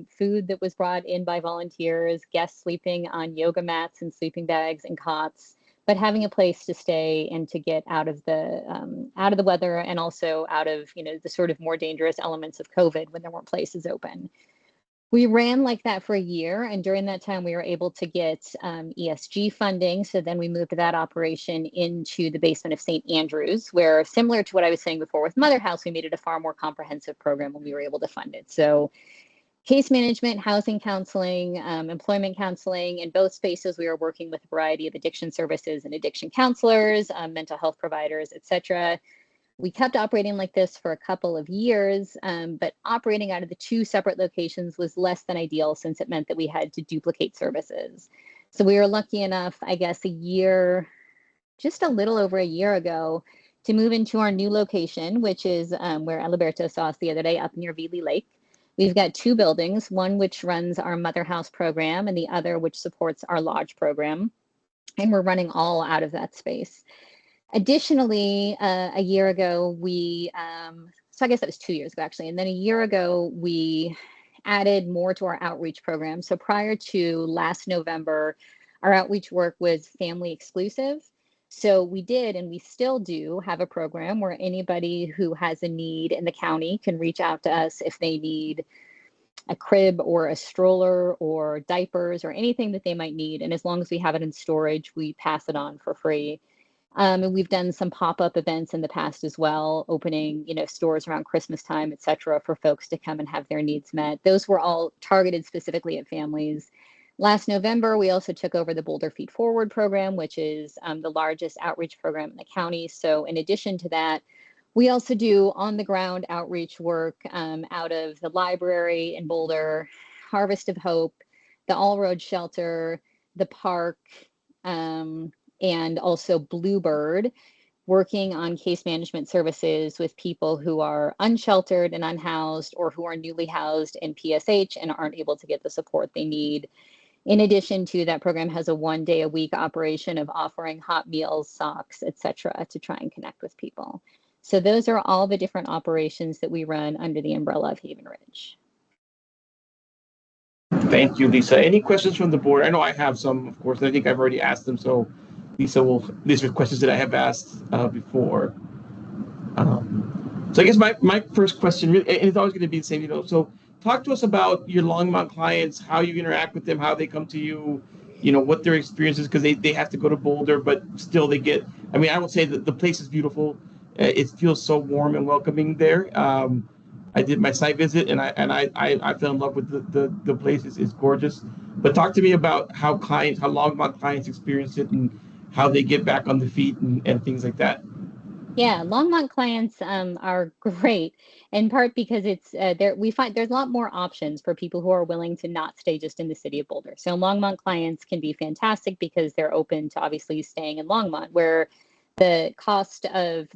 food that was brought in by volunteers, guests sleeping on yoga mats and sleeping bags and cots, but having a place to stay and to get out of the weather, and also out of the sort of more dangerous elements of COVID when there weren't places open. We ran like that for a year, and during that time we were able to get ESG funding. So then we moved that operation into the basement of St. Andrews, where, similar to what I was saying before with Mother House, we made it a far more comprehensive program when we were able to fund it. So case management, housing counseling, employment counseling. In both spaces, we were working with a variety of addiction services and addiction counselors, mental health providers, et cetera. We kept operating like this for a couple of years, but operating out of the two separate locations was less than ideal, since it meant that we had to duplicate services. So we were lucky enough, I guess, just a little over a year ago, to move into our new location, which is where Alberto saw us the other day, up near Veely Lake. We've got two buildings, one which runs our Mother House program and the other which supports our lodge program. And we're running all out of that space. Additionally, a year ago, so I guess that was 2 years ago, actually. And then a year ago, we added more to our outreach program. So prior to last November, our outreach work was family exclusive. So we did, and we still do, have a program where anybody who has a need in the county can reach out to us if they need a crib or a stroller or diapers or anything that they might need. And as long as we have it in storage, we pass it on for free. And we've done some pop-up events in the past as well, opening, stores around Christmas time, et cetera, for folks to come and have their needs met. Those were all targeted specifically at families. Last November, we also took over the Boulder Feed Forward program, which is the largest outreach program in the county. So in addition to that, we also do on-the-ground outreach work out of the library in Boulder, Harvest of Hope, the All Road Shelter, the park, and also Bluebird, working on case management services with people who are unsheltered and unhoused, or who are newly housed in PSH and aren't able to get the support they need. In addition to that, program has a 1 day a week operation of offering hot meals, socks, et cetera, to try and connect with people. So those are all the different operations that we run under the umbrella of Haven Ridge.
Thank you, Lisa. Any questions from the board? I know I have some, of course, and I think I've already asked them. So these are questions that I have asked before. So I guess my first question, really, and it's always going to be the same, so talk to us about your Longmont clients, how you interact with them, how they come to you, what their experience is, because they have to go to Boulder, but still they get, I would say that the place is beautiful. It feels so warm and welcoming there. I did my site visit, and I fell in love with the place. It's gorgeous. But talk to me about how Longmont clients experience it, and how they get back on the feet and things like that.
Yeah, Longmont clients are great, in part because it's we find there's a lot more options for people who are willing to not stay just in the city of Boulder. So Longmont clients can be fantastic because they're open to obviously staying in Longmont, where the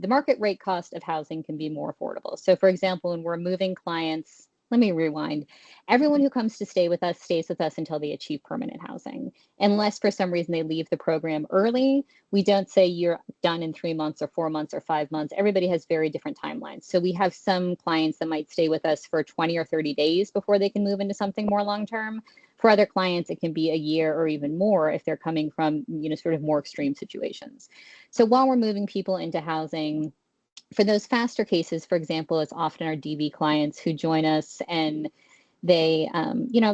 market rate cost of housing can be more affordable. So for example, when we're moving clients, let me rewind. Everyone who comes to stay with us stays with us until they achieve permanent housing. Unless for some reason they leave the program early, we don't say you're done in 3 months or 4 months or 5 months. Everybody has very different timelines. So we have some clients that might stay with us for 20 or 30 days before they can move into something more long-term. For other clients, it can be a year or even more if they're coming from, sort of more extreme situations. So while we're moving people into housing, for those faster cases, for example, it's often our DV clients who join us, and they,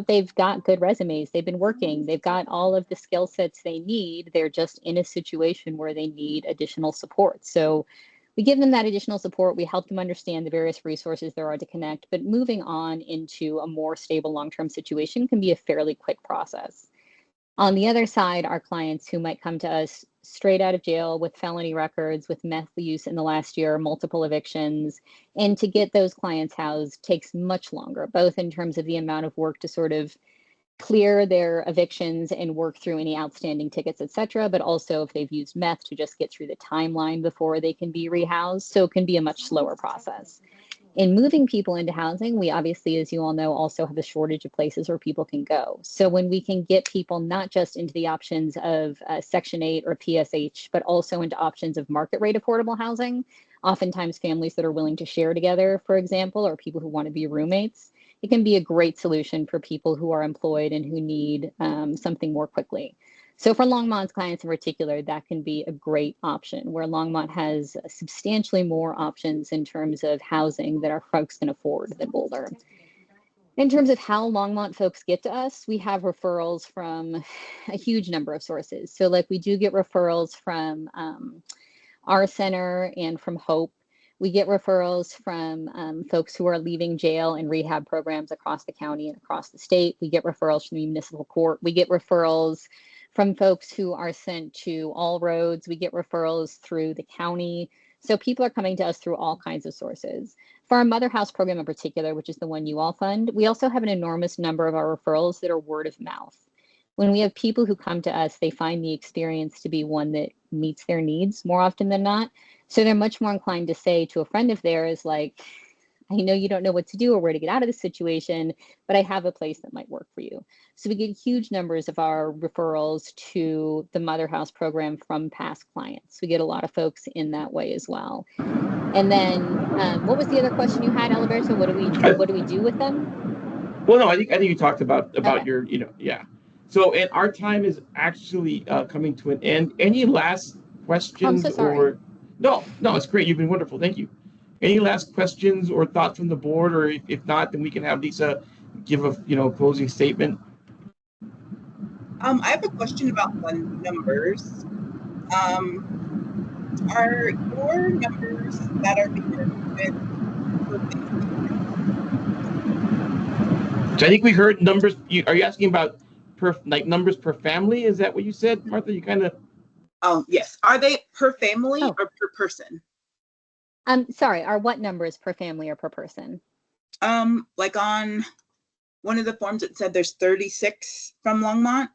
they've got good resumes. They've been working. They've got all of the skill sets they need. They're just in a situation where they need additional support. So we give them that additional support. We help them understand the various resources there are to connect. But moving on into a more stable long-term situation can be a fairly quick process. On the other side are clients who might come to us straight out of jail with felony records, with meth use in the last year, multiple evictions. And to get those clients housed takes much longer, both in terms of the amount of work to sort of clear their evictions and work through any outstanding tickets, et cetera, but also if they've used meth to just get through the timeline before they can be rehoused. So it can be a much slower process. In moving people into housing, we obviously, as you all know, also have a shortage of places where people can go. So when we can get people not just into the options of Section 8 or PSH, but also into options of market rate affordable housing, oftentimes families that are willing to share together, for example, or people who want to be roommates, it can be a great solution for people who are employed and who need something more quickly. So for Longmont's clients in particular, that can be a great option, where Longmont has substantially more options in terms of housing that our folks can afford than Boulder. In terms of how Longmont folks get to us, we have referrals from a huge number of sources. So like we do get referrals from our center and from Hope. We get referrals from folks who are leaving jail and rehab programs across the county and across the state. We get referrals from the municipal court. We get referrals from folks who are sent to All Roads. We get referrals through the county. So people are coming to us through all kinds of sources. For our Mother House program in particular, which is the one you all fund, we also have an enormous number of our referrals that are word of mouth. When we have people who come to us, they find the experience to be one that meets their needs more often than not. So they're much more inclined to say to a friend of theirs, like, I know you don't know what to do or where to get out of this situation, but I have a place that might work for you. So we get huge numbers of our referrals to the Mother House program from past clients. We get a lot of folks in that way as well. And then what was the other question you had, Alberto? What do we do with them?
Well, no, I think you talked about
Okay.
your, yeah. So, and our time is actually coming to an end. Any last questions?
I'm so sorry.
Or no, it's great. You've been wonderful. Thank you. Any last questions or thoughts from the board, or if not, then we can have Lisa give a closing statement.
I have a question about the numbers. Are your numbers that are being recorded for
So I think we heard numbers. Are you asking about numbers per family? Is that what you said, Martha? You kind of.
Oh, yes. Are they per family or per person?
Sorry, are what numbers per family or per person?
Like on one of the forms, it said there's 36 from Longmont.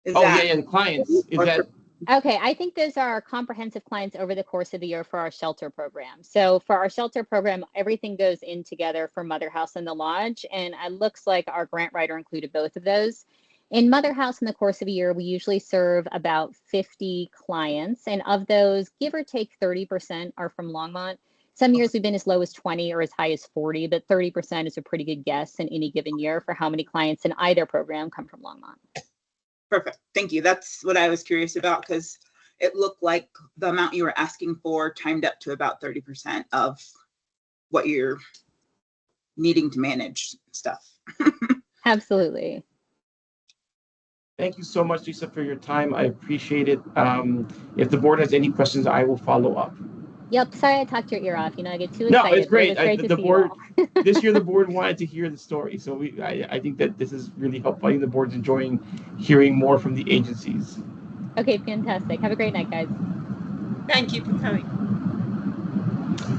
Yeah, the clients. Is that?
Okay, I think those are our comprehensive clients over the course of the year for our shelter program. So for our shelter program, everything goes in together for Mother House and the Lodge, and it looks like our grant writer included both of those. In Mother House, in the course of a year, we usually serve about 50 clients, and of those, give or take 30% are from Longmont. Some years we've been as low as 20 or as high as 40, but 30% is a pretty good guess in any given year for how many clients in either program come from Longmont.
Perfect. Thank you. That's what I was curious about, because it looked like the amount you were asking for timed up to about 30% of what you're needing to manage stuff.
Absolutely.
Thank you so much, Lisa, for your time. I appreciate it. If the board has any questions, I will follow up.
Yep. Sorry I talked your ear off. I get too excited.
No, it's great.
It was great to
the
see
board
you all.
this year, the board wanted to hear the story, so I think that this is really helpful. I think the board's enjoying hearing more from the agencies.
Okay, fantastic. Have a great night, guys.
Thank you for coming.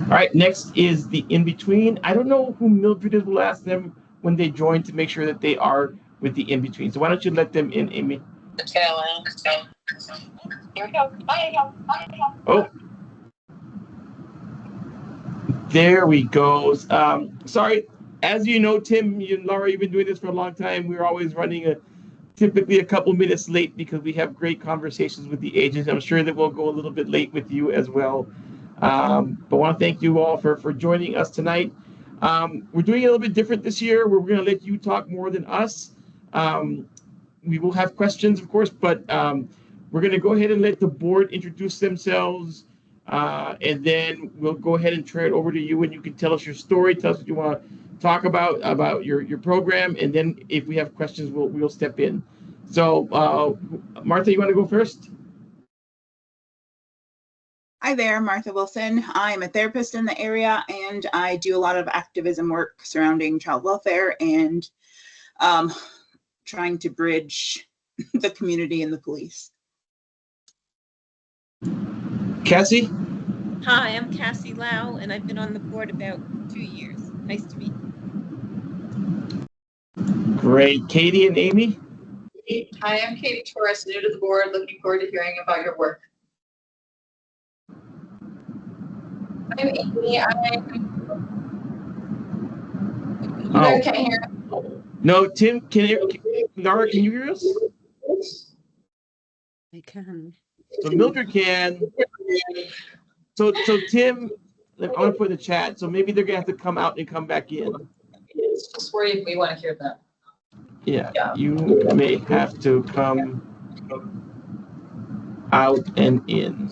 All right, next is the in-between. I don't know who Mildred is. We'll ask them when they join to make sure that they are with the in-between. So why don't you let them in, Amy?
Here we go. Bye.
Oh. There we go. Sorry, as you know, Tim, you and Laura, you've been doing this for a long time. We're always running typically a couple minutes late because we have great conversations with the agents. I'm sure that we'll go a little bit late with you as well. But I want to thank you all for joining us tonight. We're doing it a little bit different this year. We're going to let you talk more than us. We will have questions, of course, but we're going to go ahead and let the board introduce themselves. And then we'll go ahead and turn it over to you, and you can tell us your story, tell us what you want to talk about your program, and then if we have questions, we'll step in. So, Martha, you want to go first?
Hi there, Martha Wilson. I'm a therapist in the area, and I do a lot of activism work surrounding child welfare and trying to bridge the community and the police.
Cassie?
Hi, I'm Cassie Lau, and I've been on the board about 2 years. Nice to meet you.
Great. Katie and Amy?
Hi, I'm Katie Torres, new to the board, looking forward to hearing about your work. I'm Amy. You guys can't hear me?
No, Tim, Laura, can you hear us?
I can.
So Mildred can. So Tim, I want to put in the chat. So maybe they're gonna have to come out and come back in.
It's just where we want to hear them.
Yeah, you may have to come out and in.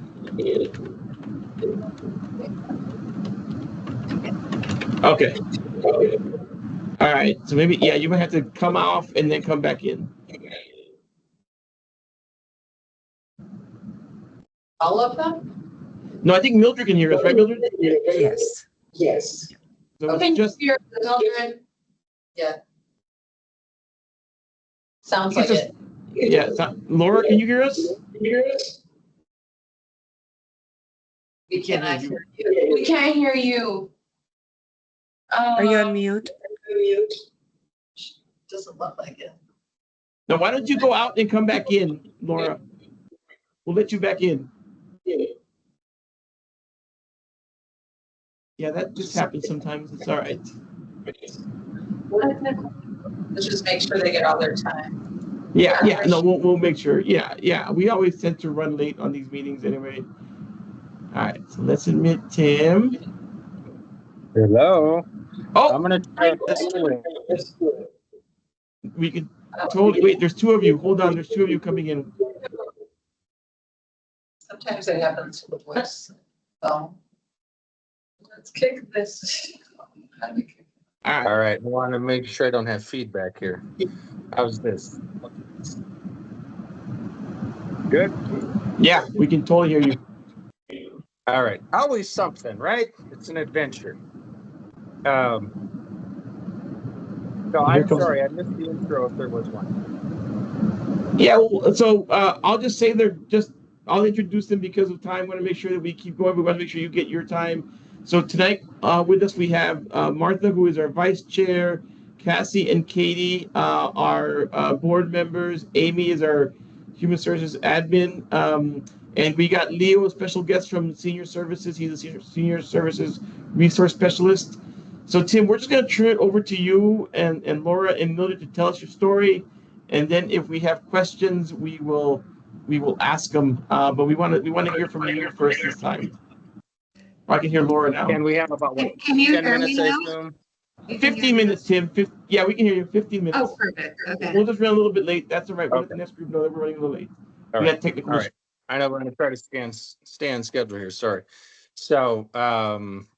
Okay. All right. So maybe, yeah, you might have to come off and then come back in.
All of them?
No, I think Mildred can hear us, right, Mildred?
Yes.
Yes.
So
Okay,
it's just,
Mildred. Yeah. Sounds like
it's just-
it.
yeah. Laura, can you hear us?
We
can't
cannot
hear
hear you. We can't hear you.
Are you on mute?
Doesn't look like it.
Now, why don't you go out and come back in, Laura? We'll let you back in. Yeah, that just happens sometimes. It's all right.
Let's just make sure they get all their time.
Yeah. No, we'll make sure. Yeah. We always tend to run late on these meetings anyway. All right. So let's admit Tim.
Hello.
Oh,
I'm gonna try this way.
we can totally wait. There's two of you. Hold on. There's two of you coming in.
Sometimes it happens with voice. So let's kick this.
All right.
All right. I want to make sure I don't have feedback here. How's this? Good.
Yeah, we can totally hear you.
All right. Always something, right? It's an adventure. So I'm sorry, I missed the intro if there was one.
Yeah. So I'll just say I'll introduce them because of time. I want to make sure that we keep going. We want to make sure you get your time. So tonight with us we have Martha, who is our vice chair. Cassie and Katie are board members. Amy is our human services admin. And we got Leo, a special guest from Senior Services. He's a senior services resource specialist. So Tim, we're just going to turn it over to you and Laura and Mildred to tell us your story. And then if we have questions, we will ask them. But we want to hear from you first this time. I can hear Laura now.
And we have about what,
Can you
10
hear
minutes,
me
I
now?
assume?
15 minutes, Tim. Yeah, we can hear you. 15 minutes.
Oh, perfect. Okay.
We'll just run a little bit late. That's all right. We'll let
Okay.
the next group know that we're running a little late.
All
We
right.
had technical
All right. I know we're going to try to stay on schedule here. Sorry. So,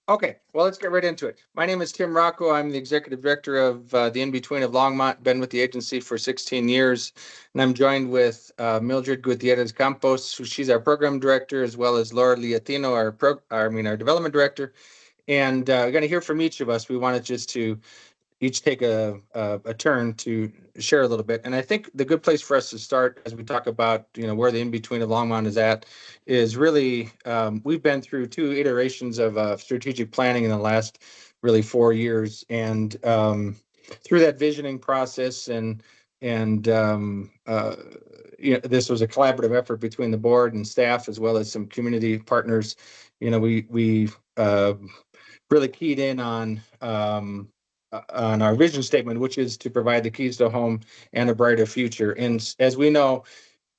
okay. Well, let's get right into it. My name is Tim Rocco. I'm the executive director of the In-Between of Longmont. Been with the agency for 16 years. And I'm joined with Mildred Gutierrez Campos, she's our program director, as well as Laura Liatino, our development director. And we're going to hear from each of us. We wanted just to each take a turn to share a little bit. And I think the good place for us to start as we talk about, where the in-between of Longmont is at is really, we've been through 2 iterations of strategic planning in the last really 4 years. And through that visioning process and this was a collaborative effort between the board and staff, as well as some community partners. We really keyed in on our vision statement, which is to provide the keys to a home and a brighter future. And as we know,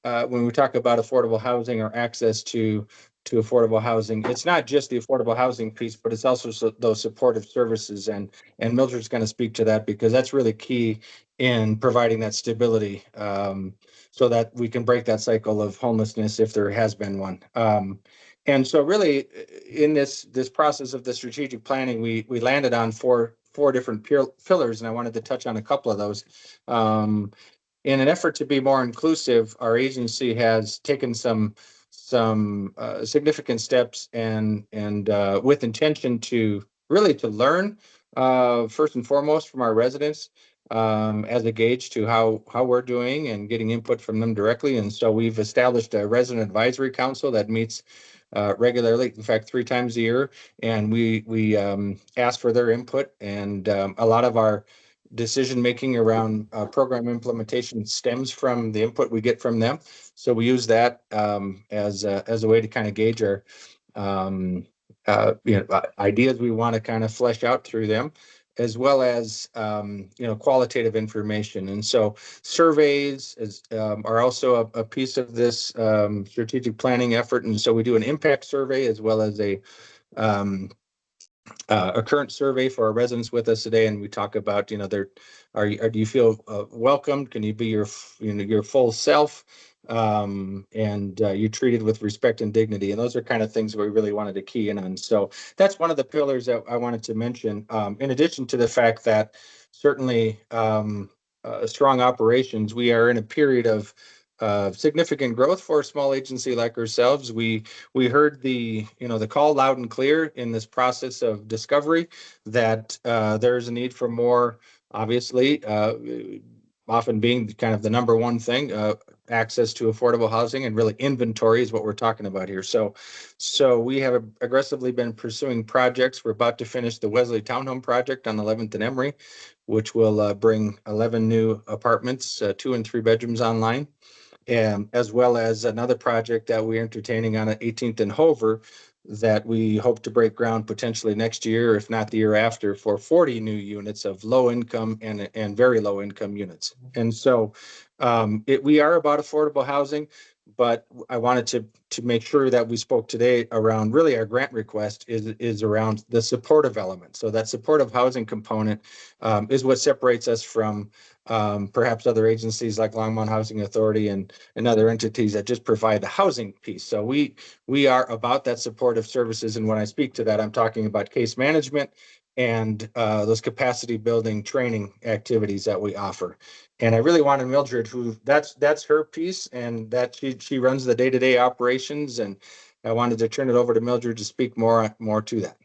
when we talk about affordable housing or access to affordable housing, it's not just the affordable housing piece, but it's also those supportive services. And Mildred's going to speak to that because that's really key in providing that stability, so that we can break that cycle of homelessness if there has been one. And so really in this process of the strategic planning, we landed on four different pillars, and I wanted to touch on a couple of those. In an effort to be more inclusive, our agency has taken some significant steps and with intention to really to learn first and foremost from our residents, as a gauge to how we're doing and getting input from them directly. And so we've established a resident advisory council that meets regularly, in fact, 3 times a year, and we ask for their input. And a lot of our decision making around program implementation stems from the input we get from them. So we use that as a way to kind of gauge our ideas we want to kind of flesh out through them, as well as qualitative information. And so surveys are also a piece of this strategic planning effort. And so we do an impact survey as well as a current survey for our residents with us today, and we talk about, do you feel welcomed? Can you be your full self? And you're treated with respect and dignity. And those are kind of things we really wanted to key in on. So that's one of the pillars that I wanted to mention. In addition to the fact that certainly strong operations, we are in a period of significant growth for a small agency like ourselves. We heard the call loud and clear in this process of discovery that there's a need for more, obviously, often being kind of the number one thing, access to affordable housing, and really inventory is what we're talking about here. So we have aggressively been pursuing projects. We're about to finish the Wesley Townhome project on 11th and Emory, which will bring 11 new apartments, 2 and 3 bedrooms online. And as well as another project that we're entertaining on 18th and Hover that we hope to break ground potentially next year, if not the year after, for 40 new units of low income and very low income units. And so we are about affordable housing, but I wanted to make sure that we spoke today around really our grant request is around the supportive element. So that supportive housing component is what separates us from perhaps other agencies like Longmont Housing Authority and other entities that just provide the housing piece. So we are about that supportive services. And when I speak to that, I'm talking about case management and those capacity building training activities that we offer. And I really wanted Mildred, who that's her piece, and that she runs the day-to-day operations. And I wanted to turn it over to Mildred to speak more to that.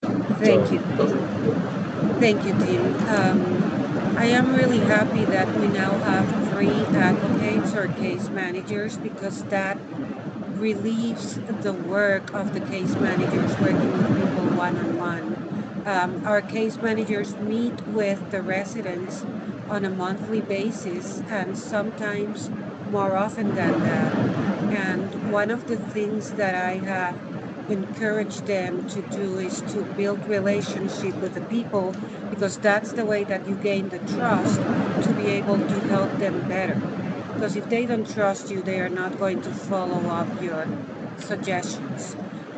Thank you. Thank you, Tim. I am really happy that we now have 3 advocates or case managers, because that relieves the work of the case managers working with people one-on-one. Our case managers meet with the residents on a monthly basis, and sometimes more often than that. And one of the things that I have encouraged them to do is to build relationship with the people, because that's the way that you gain the trust to be able to help them better. Because if they don't trust you, they are not going to follow up your suggestions.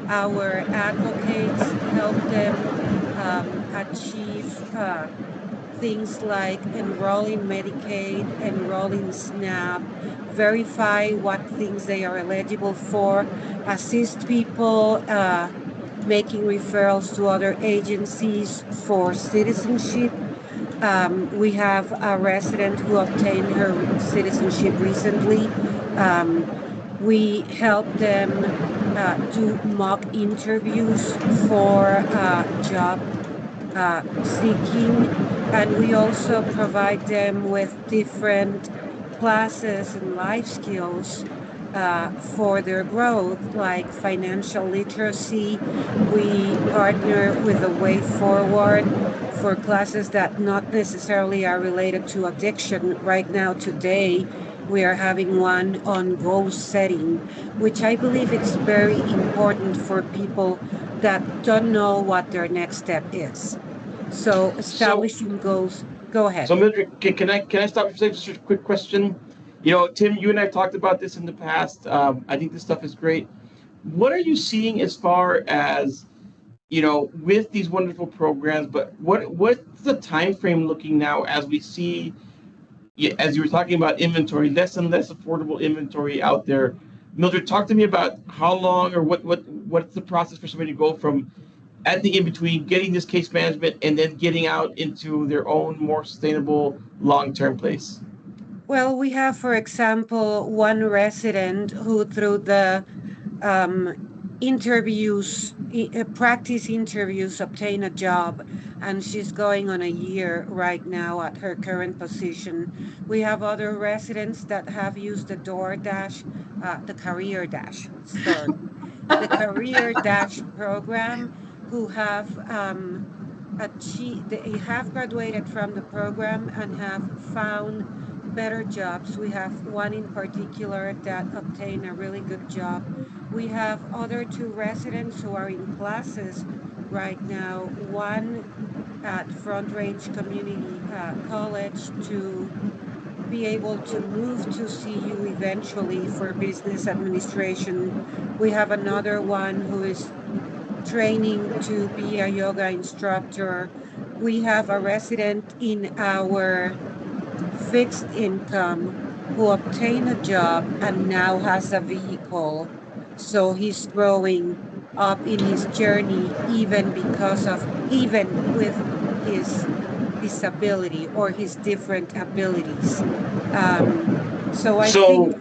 Our advocates help them achieve things like enrolling Medicaid, enrolling SNAP, verify what things they are eligible for, assist people making referrals to other agencies for citizenship. We have a resident who obtained her citizenship recently. We help them do mock interviews for job seeking, and we also provide them with different classes and life skills for their growth, like financial literacy. We partner with a Way Forward for classes that not necessarily are related to addiction. Right now, today, we are having one on goal setting, which I believe it's very important for people that don't know what their next step is. So establishing goals. Go ahead.
So Mildred, can I stop for a second? Just a quick question. Tim, you and I talked about this in the past. I think this stuff is great. What are you seeing as far as with these wonderful programs? But what's the time frame looking now as we see, as you were talking about inventory, less and less affordable inventory out there? Mildred, talk to me about how long or what's the process for somebody to go from at the in-between, getting this case management and then getting out into their own more sustainable long-term place?
Well, we have, for example, one resident who, through the practice interviews, obtained a job and she's going on a year right now at her current position. We have other residents that have used the the Career Dash, sorry, the Career Dash program, who have they have graduated from the program and have found better jobs. We have one in particular that obtained a really good job. We have other two residents who are in classes right now, one at Front Range Community College to be able to move to CU eventually for business administration. We have another one who is training to be a yoga instructor. We have a resident in our fixed income who obtained a job and now has a vehicle. So he's growing up in his journey, even with his disability or his different abilities. So I think,
So,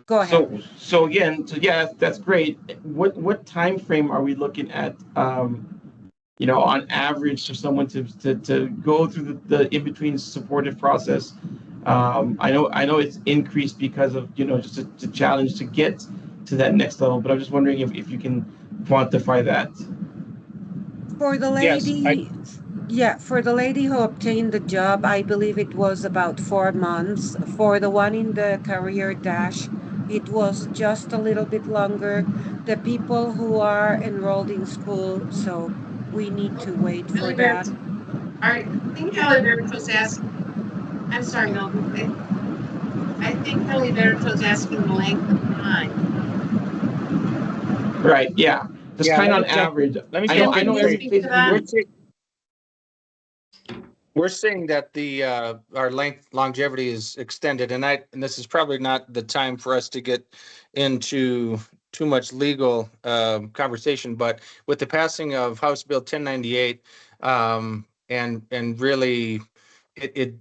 go ahead.
so again, so yeah, that's great. What time frame are we looking at? On average, for someone to go through the in between supportive process. I know it's increased because of just a challenge to get to that next level, but I'm just wondering if you can quantify that.
For the
Yes,
lady, yeah, for the lady who obtained the job, I believe it was about 4 months. For the one in the Career Dash, it was just a little bit longer. The people who are enrolled in school, so we need to wait for that.
Alberto, I think Alberto's asking, I'm sorry, no, I think Alberto's asking the length of time.
Right. Yeah. Just
yeah,
kind
let
of
me
on
jump,
average.
let me
I know.
jump
I
in
know
and
every
say,
Speak
place
to
is
that.
unique.
we're seeing that the our longevity is extended, and this is probably not the time for us to get into too much legal conversation, but with the passing of House Bill 1098, and really it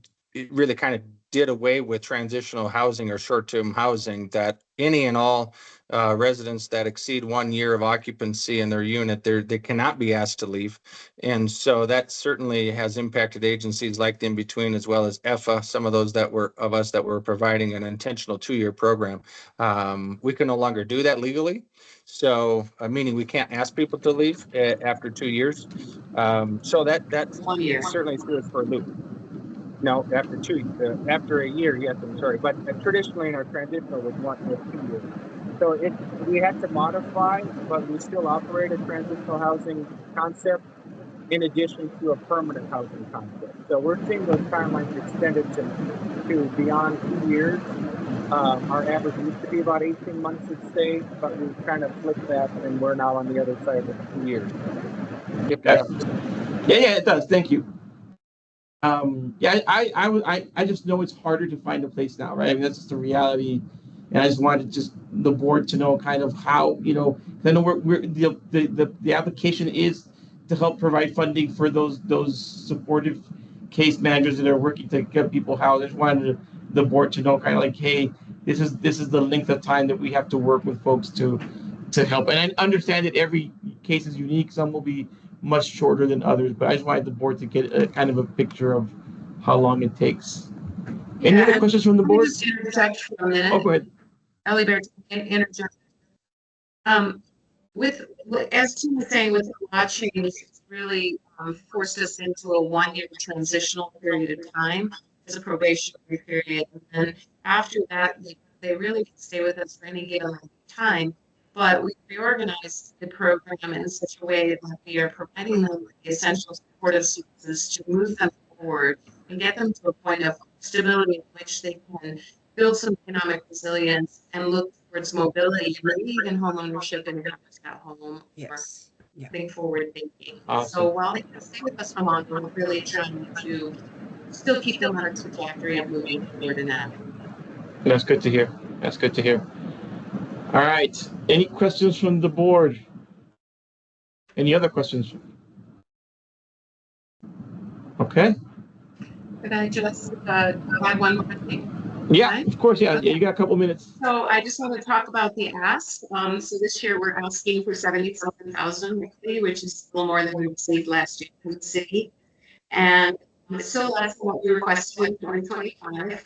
really kind of did away with transitional housing or short-term housing, that any and all residents that exceed 1 year of occupancy in their unit, they cannot be asked to leave. And so that certainly has impacted agencies like the In-Between, as well as EFA, some of those that were providing an intentional 2-year program. We can no longer do that legally. So, meaning we can't ask people to leave after 2 years. So that
1 year.
certainly threw us for a loop. No, after a year, yes, I'm sorry. But traditionally in our transitional was 2 years. So we had to modify, but we still operate a transitional housing concept in addition to a permanent housing concept. So we're seeing those timelines extended to beyond 2 years. Our average used to be about 18 months of stay, but we've kind of flipped that, and we're now on the other side of 2 years. If that
Okay.
helps.
Yeah, it does. Thank you. Yeah, I just know it's harder to find a place now, right? I mean, that's just the reality, and I just wanted just the board to know kind of how, 'cause I know we're the application is to help provide funding for those supportive case managers that are working to get people housed. I just wanted the board to know kind of like, hey, this is the length of time that we have to work with folks to help. And I understand that every case is unique. Some will be much shorter than others, but I just wanted the board to get a kind of a picture of how long it takes. Any other
Yeah,
questions from the
let me
board?
just interject for a
Oh,
minute.
go ahead.
Alberto, interject. As Tim was saying, with the law change, it's really forced us into a 1-year transitional period of time as a probationary period. And then after that, they really can stay with us for any given time. But we reorganized the program in such a way that we are providing them with the essential supportive services to move them forward and get them to a point of stability in which they can build some economic resilience and look towards mobility, maybe even home ownership and not just at home,
Yes.
or think forward thinking.
Awesome.
So while they can stay with us for longer, we're really trying to still keep them on a trajectory of moving forward in that.
That's good to hear. That's good to hear. All right. Any questions from the board? Any other questions? Okay.
Could I just add one more thing?
Yeah,
Okay.
of course. Yeah, you got a couple minutes.
So I just want to talk about the ask. So this year we're asking for 77,000, which is a little more than we received last year from the city. And it's still less than what we requested in 2025.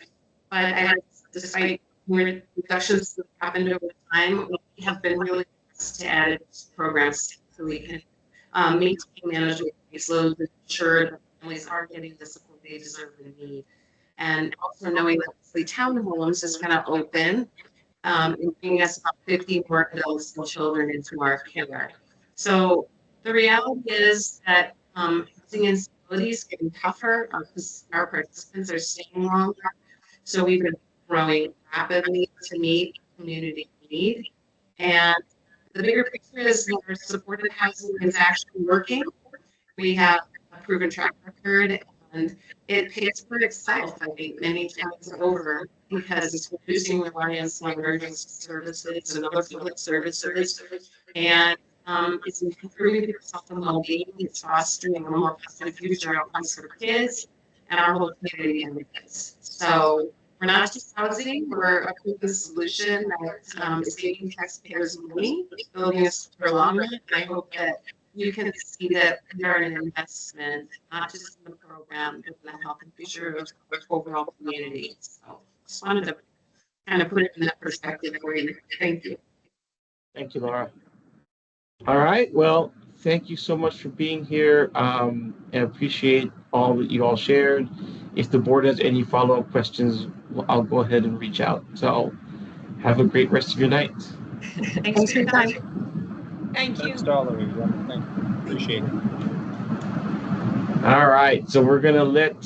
But despite reductions that happened over time, we have been really blessed to add programs so we can maintain management caseloads and ensure that families are getting the support they deserve and need. And also knowing that the townhomes is kind of open and bringing us about 50 more adults and children into our care. So the reality is that housing instability is getting tougher. Our participants are staying longer. So we've been growing rapidly to meet community need. And the bigger picture is that our supported housing is actually working. We have a proven track record and it pays for itself, I think, many times over because it's reducing reliance on emergency services and other public services. And it's improving people's health and well-being. It's fostering a more positive future outcomes for kids and our whole community and the kids. So we're not just housing, we're a proven solution that is saving taxpayers money, building a secure Longmont. And I hope that you can see that we are an investment, not just in the program, but in the health and future of the overall community. So just wanted to kind of put it in that perspective for you. Thank you.
Thank you, Laura. All right. Well, thank you so much for being here. And appreciate all that you all shared. If the board has any follow-up questions, I'll go ahead and reach out. So have a great rest of your night.
Thanks for your time.
Thank you.
Thanks to all of you. Yeah, thank you. Appreciate it.
All right. So we're going to let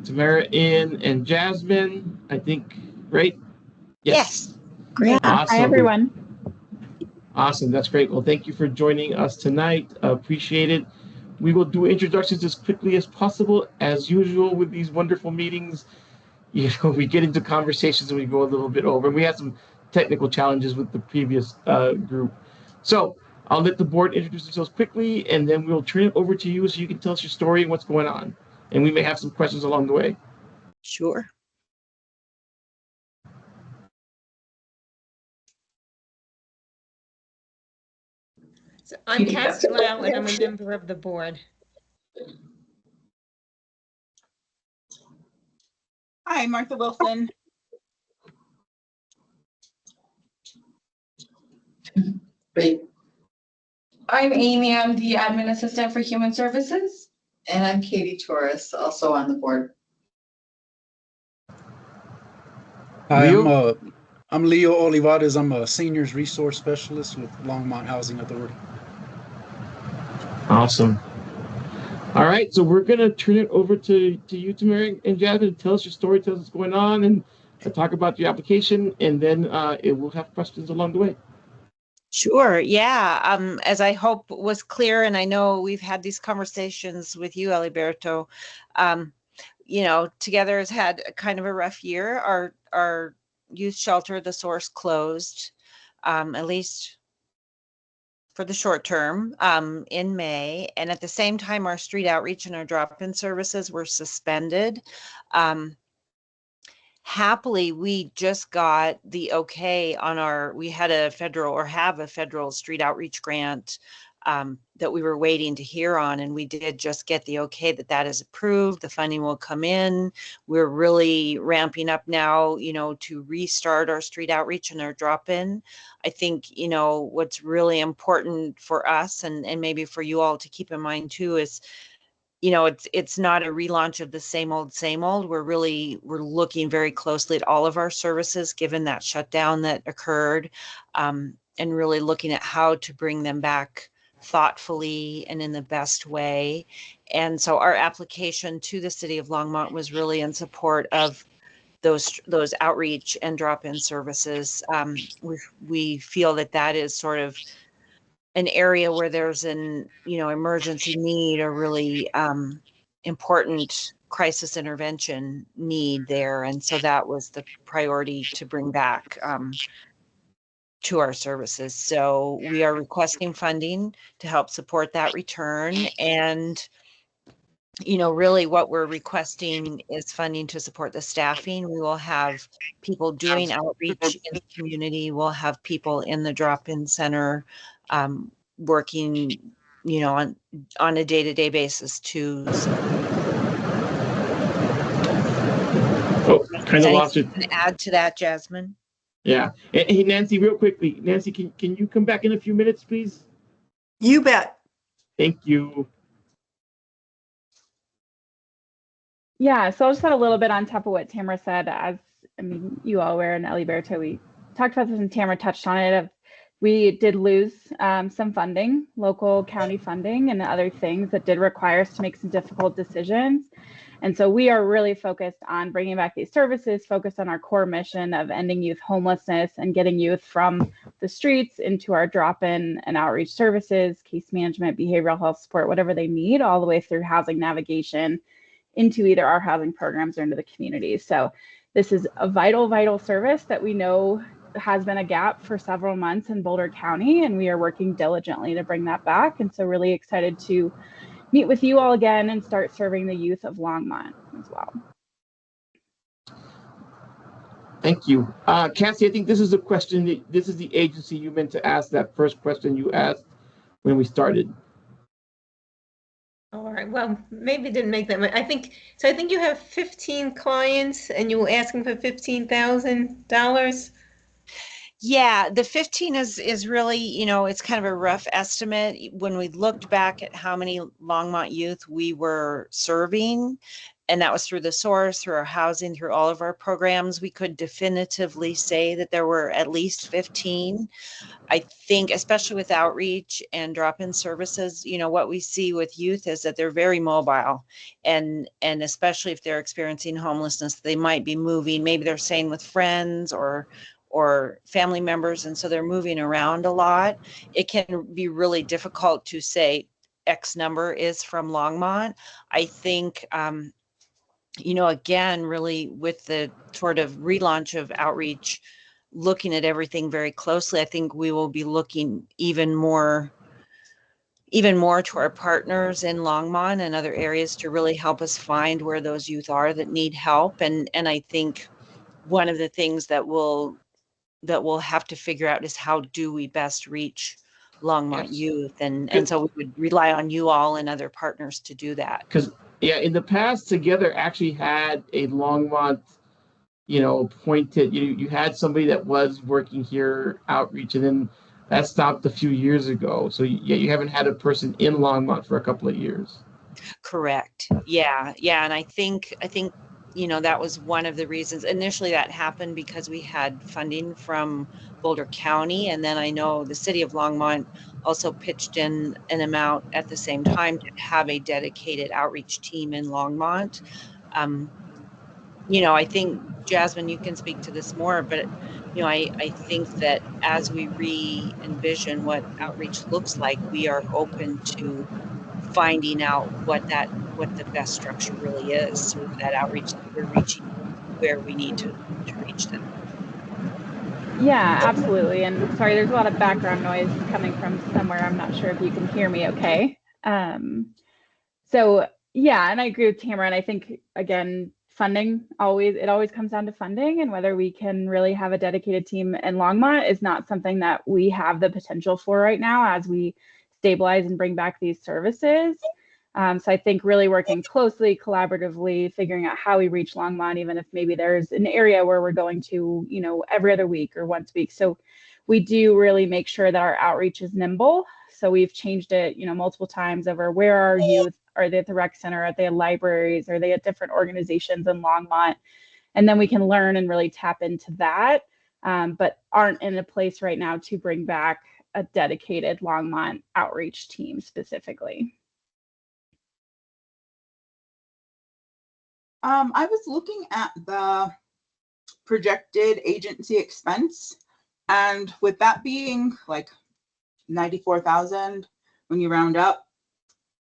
Tamara in and Jasmine, I think, right?
Yes. Great.
Awesome.
Hi, everyone.
Awesome. That's great. Well, thank you for joining us tonight. Appreciate it. We will do introductions as quickly as possible. As usual with these wonderful meetings, we get into conversations and we go a little bit over. We had some technical challenges with the previous group. So I'll let the board introduce themselves quickly, and then we'll turn it over to you so you can tell us your story and what's going on. And we may have some questions along the way.
Sure.
So I'm Cassie Lau, and I'm a member of the board.
Hi, Martha Wilson.
Great. I'm Amy. I'm the admin assistant for human services.
And I'm Katie Torres, also on the board.
Hi,
Leo?
I'm Leo Olivares. I'm a seniors resource specialist with Longmont Housing Authority.
Awesome. All right, so we're gonna turn it over to you, Tamara and Jasmine. Tell us your story, tell us what's going on, and talk about your application, and then we'll have questions along the way.
Sure. Yeah. As I hope was clear, and I know we've had these conversations with you, Aliberto. Together has had kind of a rough year. Our youth shelter, the Source, closed, at least for the short term, in May. And at the same time, our street outreach and our drop-in services were suspended. Happily, we just got the okay on we have a federal street outreach grant that we were waiting to hear on, and we did just get the okay that is approved. The funding will come in. We're really ramping up now, to restart our street outreach and our drop-in. I think, what's really important for us and maybe for you all to keep in mind too is, it's not a relaunch of the same old. We're looking very closely at all of our services, given that shutdown that occurred, and really looking at how to bring them back thoughtfully and in the best way. And so our application to the city of Longmont was really in support of those outreach and drop-in services. We feel that is sort of an area where there's an emergency need or really important crisis intervention need there, and so that was the priority to bring back to our services. So we are requesting funding to help support that return, and really what we're requesting is funding to support the staffing. We will have people doing outreach in the community. We'll have people in the drop-in center working, on a day-to-day basis too. So
Oh, kind of lost it.
Anything you can add to that, Jasmine?
Yeah. Hey, Nancy, real quickly. Nancy, can you come back in a few minutes, please?
You bet.
Thank you.
Yeah, so I'll just add a little bit on top of what Tamara said. As I mean, you all aware, and Eliberto, we talked about this and Tamara touched on it. We did lose some funding, local county funding and other things that did require us to make some difficult decisions. And so we are really focused on bringing back these services, focused on our core mission of ending youth homelessness and getting youth from the streets into our drop-in and outreach services, case management, behavioral health support, whatever they need, all the way through housing navigation into either our housing programs or into the community. So this is a vital, vital service that we know has been a gap for several months in Boulder County, and we are working diligently to bring that back. And so really excited to meet with you all again and start serving the youth of Longmont as well.
Thank you. Cassie, I think this is a question, this is the agency you meant to ask that first question you asked when we started.
All right, well, maybe it didn't make that much. I think you have 15 clients and you were asking for $15,000.
Yeah, the 15 is really, it's kind of a rough estimate. When we looked back at how many Longmont youth we were serving, and that was through the source, through our housing, through all of our programs, we could definitively say that there were at least 15. I think, especially with outreach and drop-in services, what we see with youth is that they're very mobile, and especially if they're experiencing homelessness, they might be moving. Maybe they're staying with friends or family members, and so they're moving around a lot. It can be really difficult to say X number is from Longmont. I think, again, really with the sort of relaunch of outreach, looking at everything very closely, I think we will be looking even more to our partners in Longmont and other areas to really help us find where those youth are that need help. And I think one of the things that we'll have to figure out is how do we best reach Longmont youth, and so we would rely on you all and other partners to do that.
Because in the past, Together actually had a Longmont, appointed. You had somebody that was working here outreach, and then that stopped a few years ago. So you haven't had a person in Longmont for a couple of years.
Correct. Yeah, and I think that was one of the reasons initially that happened, because we had funding from Boulder County, and then I know the city of Longmont also pitched in an amount at the same time to have a dedicated outreach team in Longmont. I think, Jasmine, you can speak to this more, but I think that as we re-envision what outreach looks like, we are open to finding out what the best structure really is, so that outreach that we're reaching where we need to reach them.
Yeah, absolutely. And sorry, there's a lot of background noise coming from somewhere. I'm not sure if you can hear me okay. So yeah, and I agree with Tamara. And I think, again, funding it always comes down to funding, and whether we can really have a dedicated team in Longmont is not something that we have the potential for right now as we stabilize and bring back these services. So I think really working closely, collaboratively, figuring out how we reach Longmont, even if maybe there's an area where we're going to, every other week or once a week. So we do really make sure that our outreach is nimble. So we've changed it, multiple times over where our youth, are they at the rec center, are they at libraries, are they at different organizations in Longmont? And then we can learn and really tap into that, but aren't in a place right now to bring back a dedicated Longmont outreach team specifically.
I was looking at the projected agency expense, and with that being like 94,000 when you round up,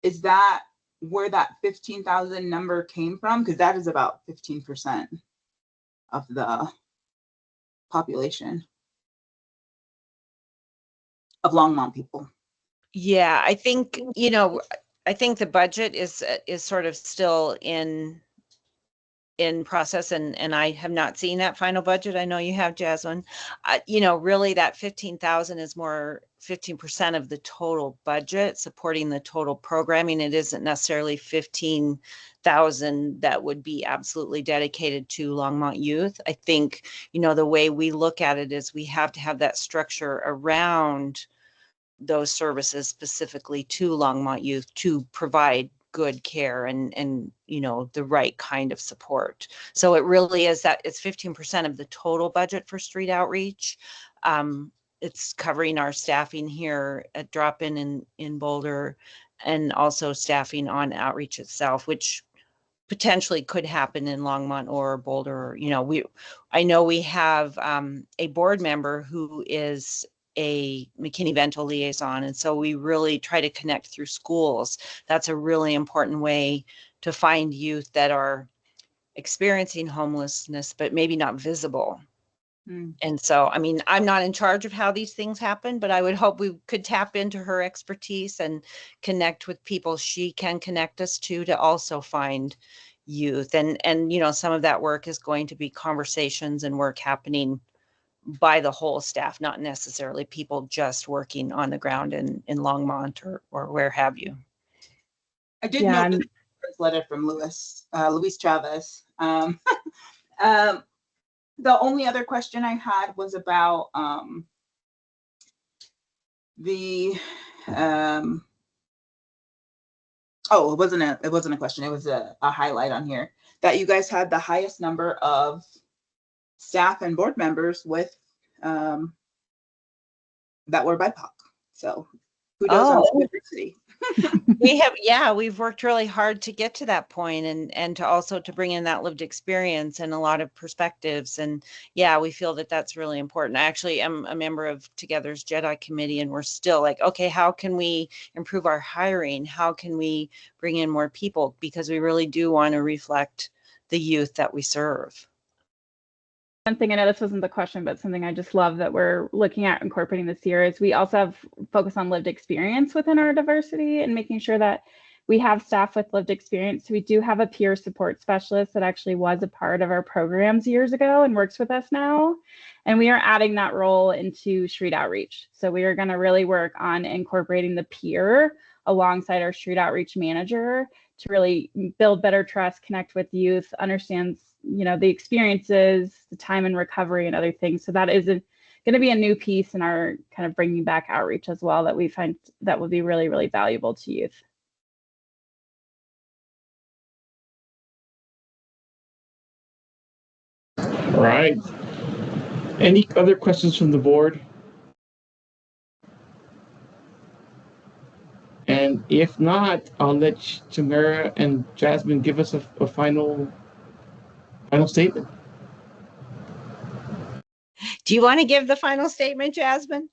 is that where that 15,000 number came from? Because that is about 15% of the population of Longmont people.
Yeah, I think I think the budget is sort of still in in process, and I have not seen that final budget. I know you have, Jasmine. You know, really that 15,000 is more 15% of the total budget supporting the total programming. It isn't necessarily 15,000 that would be absolutely dedicated to Longmont youth. I think, you know, the way we look at it is we have to have that structure around those services specifically to Longmont youth to provide good care and you know, the right kind of support. So it really is that it's 15% of the total budget for street outreach. It's covering our staffing here at Drop-In in Boulder, and also staffing on outreach itself, which potentially could happen in Longmont or Boulder. You know, I know we have a board member who is a McKinney-Vento liaison, and so we really try to connect through schools. That's a really important way to find youth that are experiencing homelessness, but maybe not visible. And so, I mean, I'm not in charge of how these things happen, but I would hope we could tap into her expertise and connect with people she can connect us to also find youth. And, you know, some of that work is going to be conversations and work happening by the whole staff, not necessarily people just working on the ground in Longmont or where have you.
I did note the letter from Luis Chavez. The only other question I had was about it wasn't a question, it was a highlight on here that you guys had the highest number of staff and board members with that were BIPOC. So kudos on the diversity.
We've worked really hard to get to that point, and to also to bring in that lived experience and a lot of perspectives. And yeah, we feel that that's really important. I actually am a member of Together's Jedi committee, and we're still like, okay, how can we improve our hiring? How can we bring in more people? Because we really do want to reflect the youth that we serve.
One thing, I know this wasn't the question, but something I just love that we're looking at incorporating this year is we also have focus on lived experience within our diversity and making sure that we have staff with lived experience. So we do have a peer support specialist that actually was a part of our programs years ago and works with us now. And we are adding that role into street outreach. So we are going to really work on incorporating the peer alongside our street outreach manager to really build better trust, connect with youth, understands, you know, the experiences, the time in recovery and other things. So that is going to be a new piece in our kind of bringing back outreach as well, that we find that will be really, really valuable to youth.
All right. Any other questions from the board? And if not, I'll let Tamara and Jasmine give us a final statement.
Do you want to give the final statement, Jasmine?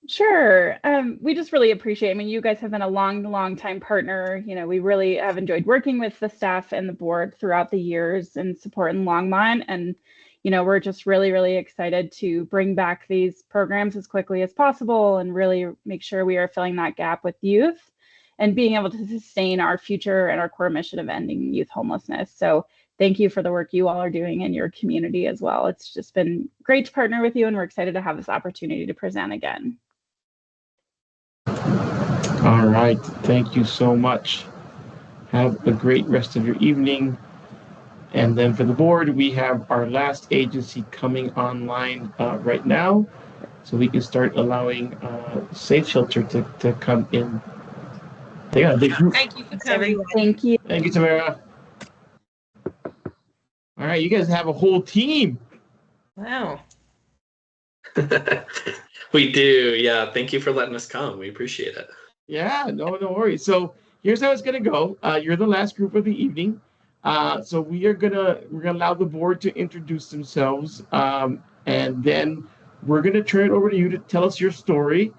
Sure. We just really appreciate, I mean, you guys have been a long time partner. You know, we really have enjoyed working with the staff and the board throughout the years and supporting Longmont. And, you know, we're just really excited to bring back these programs as quickly as possible and really make sure we are filling that gap with youth and being able to sustain our future and our core mission of ending youth homelessness. So thank you for the work you all are doing in your community as well. It's just been great to partner with you, and we're excited to have this opportunity to present again.
All right. Thank you so much. Have a great rest of your evening. And then for the board, we have our last agency coming online right now, so we can start allowing Safe Shelter to come in. They got a big group.
Thank you for coming.
Thank you.
Thank you, Tamara. All right, you guys have a whole team.
Wow.
We do, yeah. Thank you for letting us come. We appreciate it.
Yeah, no worries. So here's how it's gonna go. You're the last group of the evening. So we're gonna allow the board to introduce themselves, and then we're gonna turn it over to you to tell us your story.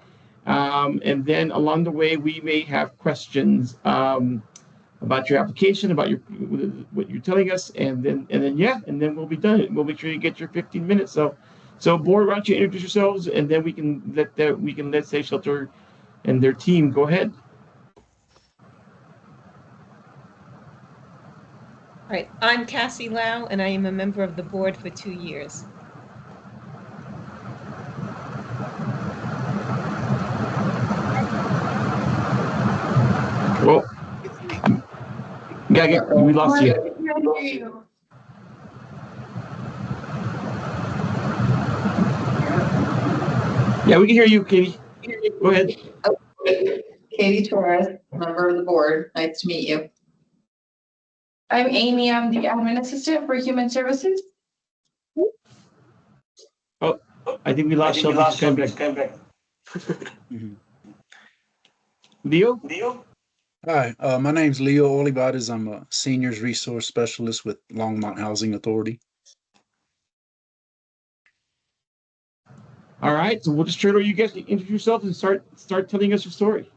And then along the way, we may have questions about your application, about what you're telling us, and then we'll be done. We'll make sure you get your 15 minutes. So board, why don't you introduce yourselves, and then we can let Safe Shelter and their team go ahead.
All right, I'm Cassie Lau, and I am a member of the board for 2 years.
Well, we lost you. Yeah, we can hear you, Katie. Go ahead.
Katie Torres, member of the board. Nice to meet you.
I'm Amy. I'm the admin assistant for human services.
Oh, I think we lost Shelby. She's coming back. Leo?
Hi, my name's Leo Olivares. I'm a seniors resource specialist with Longmont Housing Authority.
All right, so we'll just turn it over. You guys introduce yourself and start telling us your story.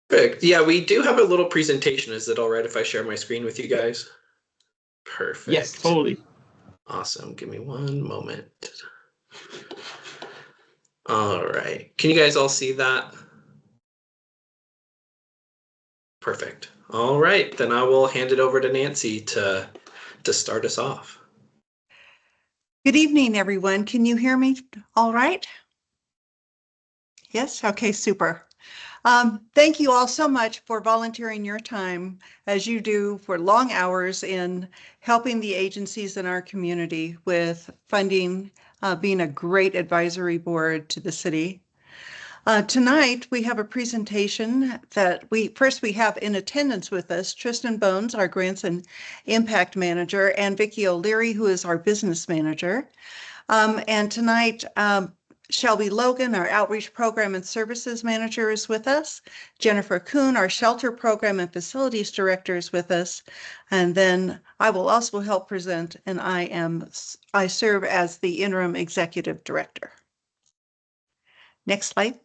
Perfect. Yeah, we do have a little presentation. Is it all right if I share my screen with you guys? Perfect.
Yes, totally.
Awesome. Give me one moment. All right. Can you guys all see that? Perfect. All right, then I will hand it over to Nancy to start us off.
Good evening, everyone. Can you hear me all right? Yes? Okay, super. Thank you all so much for volunteering your time as you do for long hours in helping the agencies in our community with funding, being a great advisory board to the city. Tonight, we have a presentation that we have in attendance with us, Tristan Bones, our Grants and Impact Manager, and Vicki O'Leary, who is our Business Manager. And tonight, Shelby Logan, our Outreach Program and Services Manager, is with us. Jennifer Kuhn, our Shelter Program and Facilities Director, is with us. And then I will also help present, and I serve as the Interim Executive Director. Next slide.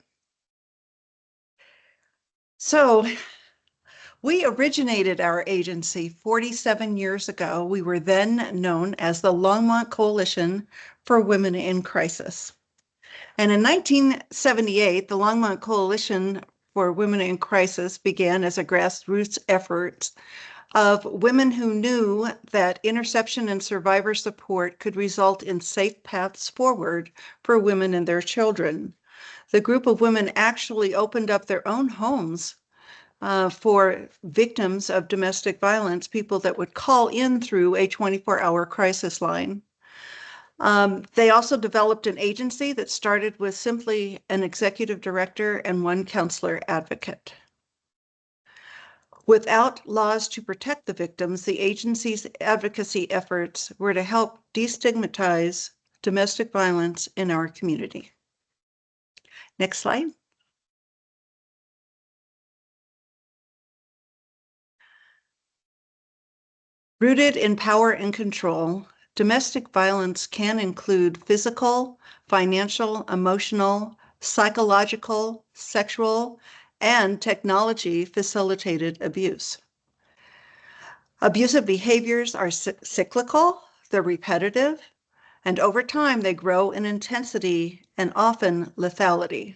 So we originated our agency 47 years ago. We were then known as the Longmont Coalition for Women in Crisis. And in 1978, the Longmont Coalition for Women in Crisis began as a grassroots effort of women who knew that interception and survivor support could result in safe paths forward for women and their children. The group of women actually opened up their own homes for victims of domestic violence, people that would call in through a 24-hour crisis line. They also developed an agency that started with simply an executive director and one counselor advocate. Without laws to protect the victims, the agency's advocacy efforts were to help destigmatize domestic violence in our community. Next slide. Rooted in power and control, domestic violence can include physical, financial, emotional, psychological, sexual, and technology-facilitated abuse. Abusive behaviors are cyclical, they're repetitive, and over time they grow in intensity and often lethality.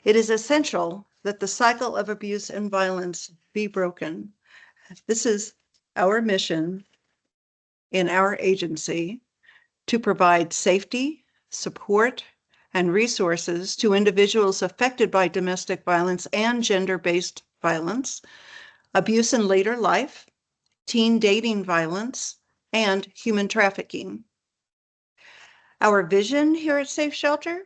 It is essential that the cycle of abuse and violence be broken. This is our mission in our agency to provide safety, support, and resources to individuals affected by domestic violence and gender-based violence, abuse in later life, teen dating violence, and human trafficking. Our vision here at Safe Shelter,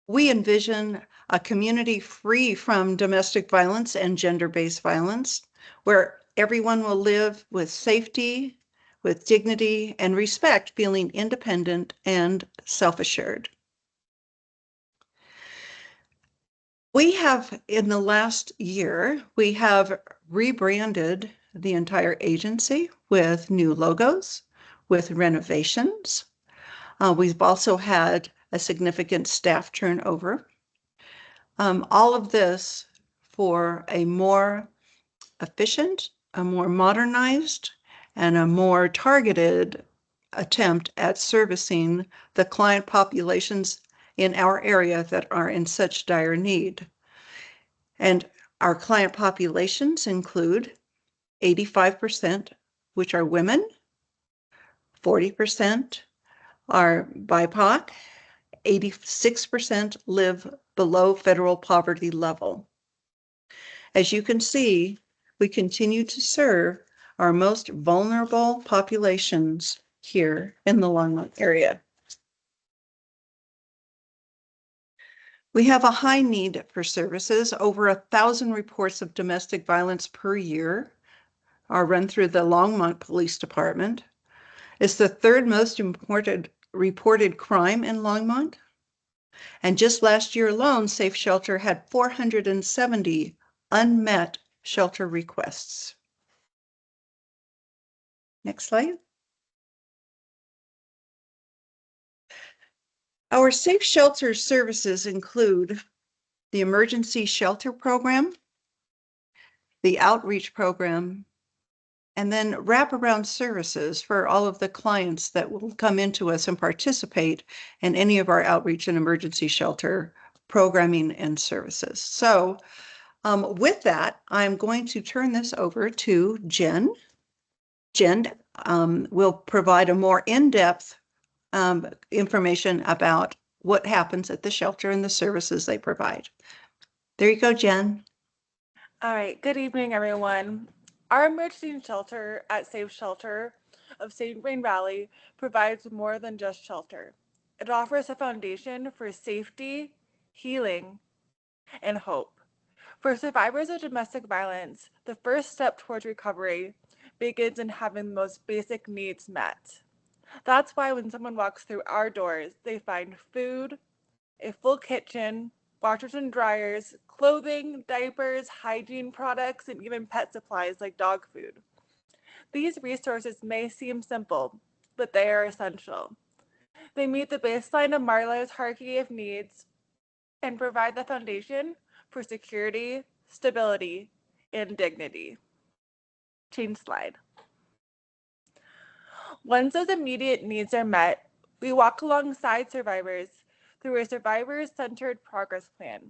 we envision a community free from domestic violence and gender-based violence, where everyone will live with safety, with dignity and respect, feeling independent and self-assured. We have, in the last year, we have rebranded the entire agency with new logos, with renovations. We've also had a significant staff turnover. All of this for a more efficient, a more modernized, and a more targeted attempt at servicing the client populations in our area that are in such dire need. And our client populations include 85% which are women, 40% are BIPOC, 86% live below federal poverty level. As you can see, we continue to serve our most vulnerable populations here in the Longmont area. We have a high need for services. Over 1,000 reports of domestic violence per year are run through the Longmont Police Department. It's the third most reported crime in Longmont. And just last year alone, Safe Shelter had 470 unmet shelter requests. Next slide. Our Safe Shelter services include the Emergency Shelter Program, the Outreach Program, and then wraparound services for all of the clients that will come into us and participate in any of our outreach and emergency shelter programming and services. So with that, I'm going to turn this over to Jen. Jen will provide a more in-depth information about what happens at the shelter and the services they provide. There you go, Jen.
All right, good evening, everyone. Our emergency shelter at Safe Shelter of St. Vrain Valley provides more than just shelter. It offers a foundation for safety, healing, and hope. For survivors of domestic violence, the first step towards recovery begins in having the most basic needs met. That's why when someone walks through our doors, they find food, a full kitchen, washers and dryers, clothing, diapers, hygiene products, and even pet supplies like dog food. These resources may seem simple, but they are essential. They meet the baseline of Marlowe's hierarchy of needs and provide the foundation for security, stability, and dignity. Change slide. Once those immediate needs are met, we walk alongside survivors through a survivor-centered progress plan.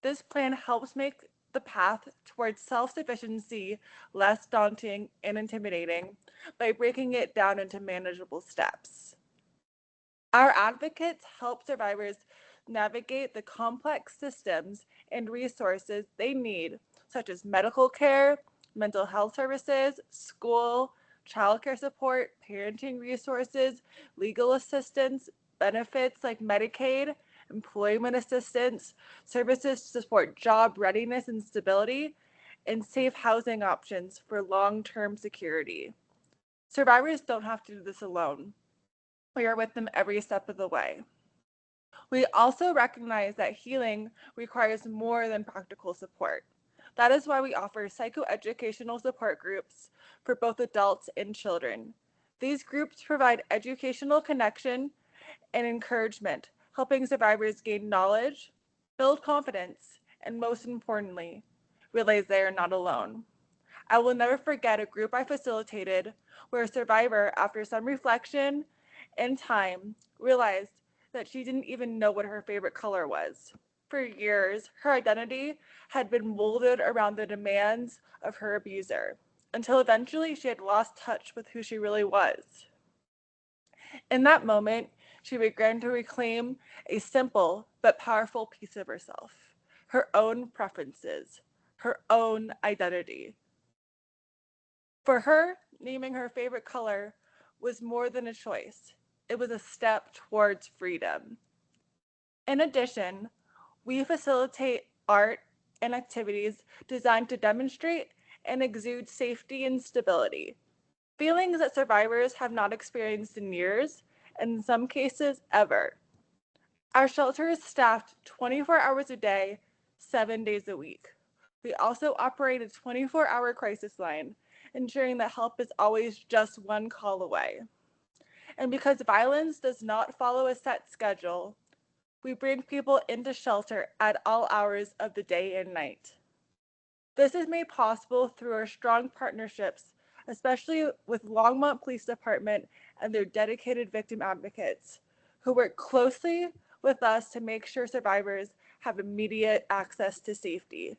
This plan helps make the path towards self-sufficiency less daunting and intimidating by breaking it down into manageable steps. Our advocates help survivors navigate the complex systems and resources they need, such as medical care, mental health services, school, childcare support, parenting resources, legal assistance, benefits like Medicaid, employment assistance, services to support job readiness and stability, and safe housing options for long-term security. Survivors don't have to do this alone. We are with them every step of the way. We also recognize that healing requires more than practical support. That is why we offer psychoeducational support groups for both adults and children. These groups provide educational connection and encouragement, helping survivors gain knowledge, build confidence, and most importantly, realize they are not alone. I will never forget a group I facilitated where a survivor, after some reflection and time, realized that she didn't even know what her favorite color was. For years, her identity had been molded around the demands of her abuser, until eventually she had lost touch with who she really was. In that moment, she began to reclaim a simple but powerful piece of herself, her own preferences, her own identity. For her, naming her favorite color was more than a choice. It was a step towards freedom. In addition, we facilitate art and activities designed to demonstrate and exude safety and stability, feelings that survivors have not experienced in years, and in some cases, ever. Our shelter is staffed 24 hours a day, 7 days a week. We also operate a 24-hour crisis line, ensuring that help is always just one call away. And because violence does not follow a set schedule, we bring people into shelter at all hours of the day and night. This is made possible through our strong partnerships, especially with Longmont Police Department and their dedicated victim advocates, who work closely with us to make sure survivors have immediate access to safety.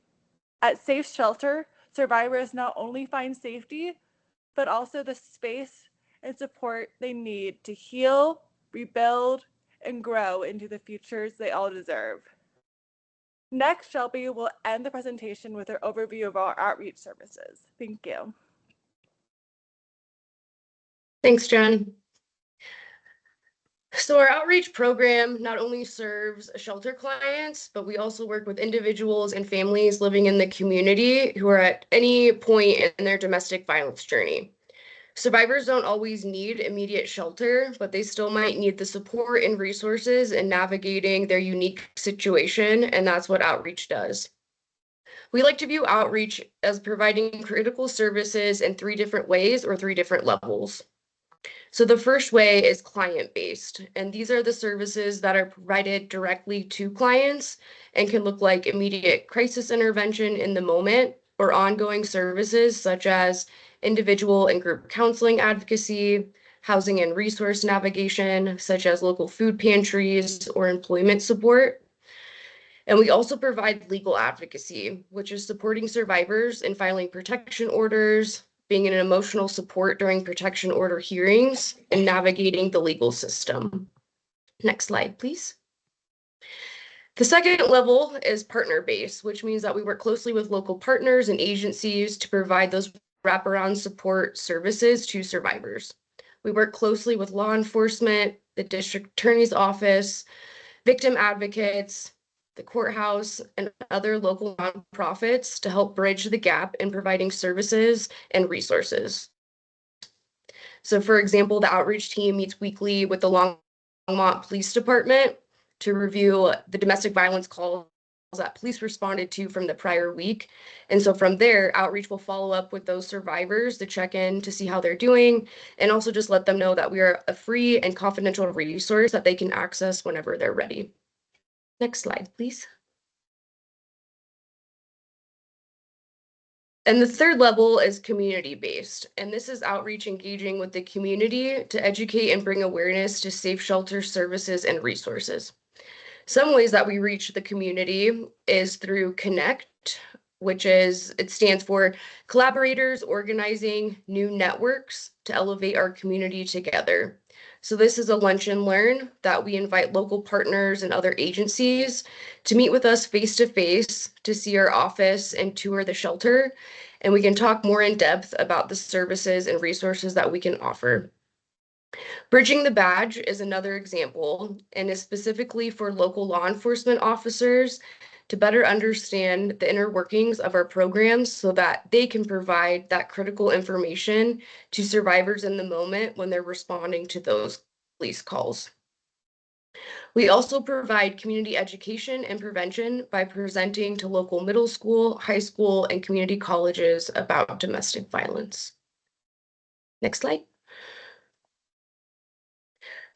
At Safe Shelter, survivors not only find safety, but also the space and support they need to heal, rebuild, and grow into the futures they all deserve. Next, Shelby will end the presentation with her overview of our outreach services. Thank you.
Thanks, Jen. So our outreach program not only serves shelter clients, but we also work with individuals and families living in the community who are at any point in their domestic violence journey. Survivors don't always need immediate shelter, but they still might need the support and resources in navigating their unique situation, and that's what outreach does. We like to view outreach as providing critical services in 3 different ways or 3 different levels. So the first way is client-based, and these are the services that are provided directly to clients and can look like immediate crisis intervention in the moment or ongoing services such as individual and group counseling advocacy, housing and resource navigation, such as local food pantries or employment support. And we also provide legal advocacy, which is supporting survivors in filing protection orders, being an emotional support during protection order hearings, and navigating the legal system. Next slide, please. The second level is partner-based, which means that we work closely with local partners and agencies to provide those wraparound support services to survivors. We work closely with law enforcement, the district attorney's office, victim advocates, the courthouse, and other local nonprofits to help bridge the gap in providing services and resources. So for example, the outreach team meets weekly with the Longmont Police Department to review the domestic violence calls that police responded to from the prior week. And so from there, outreach will follow up with those survivors to check in to see how they're doing, and also just let them know that we are a free and confidential resource that they can access whenever they're ready. Next slide, please. And the third level is community-based, and this is outreach engaging with the community to educate and bring awareness to safe shelter services and resources. Some ways that we reach the community is through Connect, which it stands for collaborators organizing new networks to elevate our community together. So this is a lunch and learn that we invite local partners and other agencies to meet with us face-to-face to see our office and tour the shelter, and we can talk more in depth about the services and resources that we can offer. Bridging the Badge is another example and is specifically for local law enforcement officers to better understand the inner workings of our programs so that they can provide that critical information to survivors in the moment when they're responding to those police calls. We also provide community education and prevention by presenting to local middle school, high school, and community colleges about domestic violence. Next slide.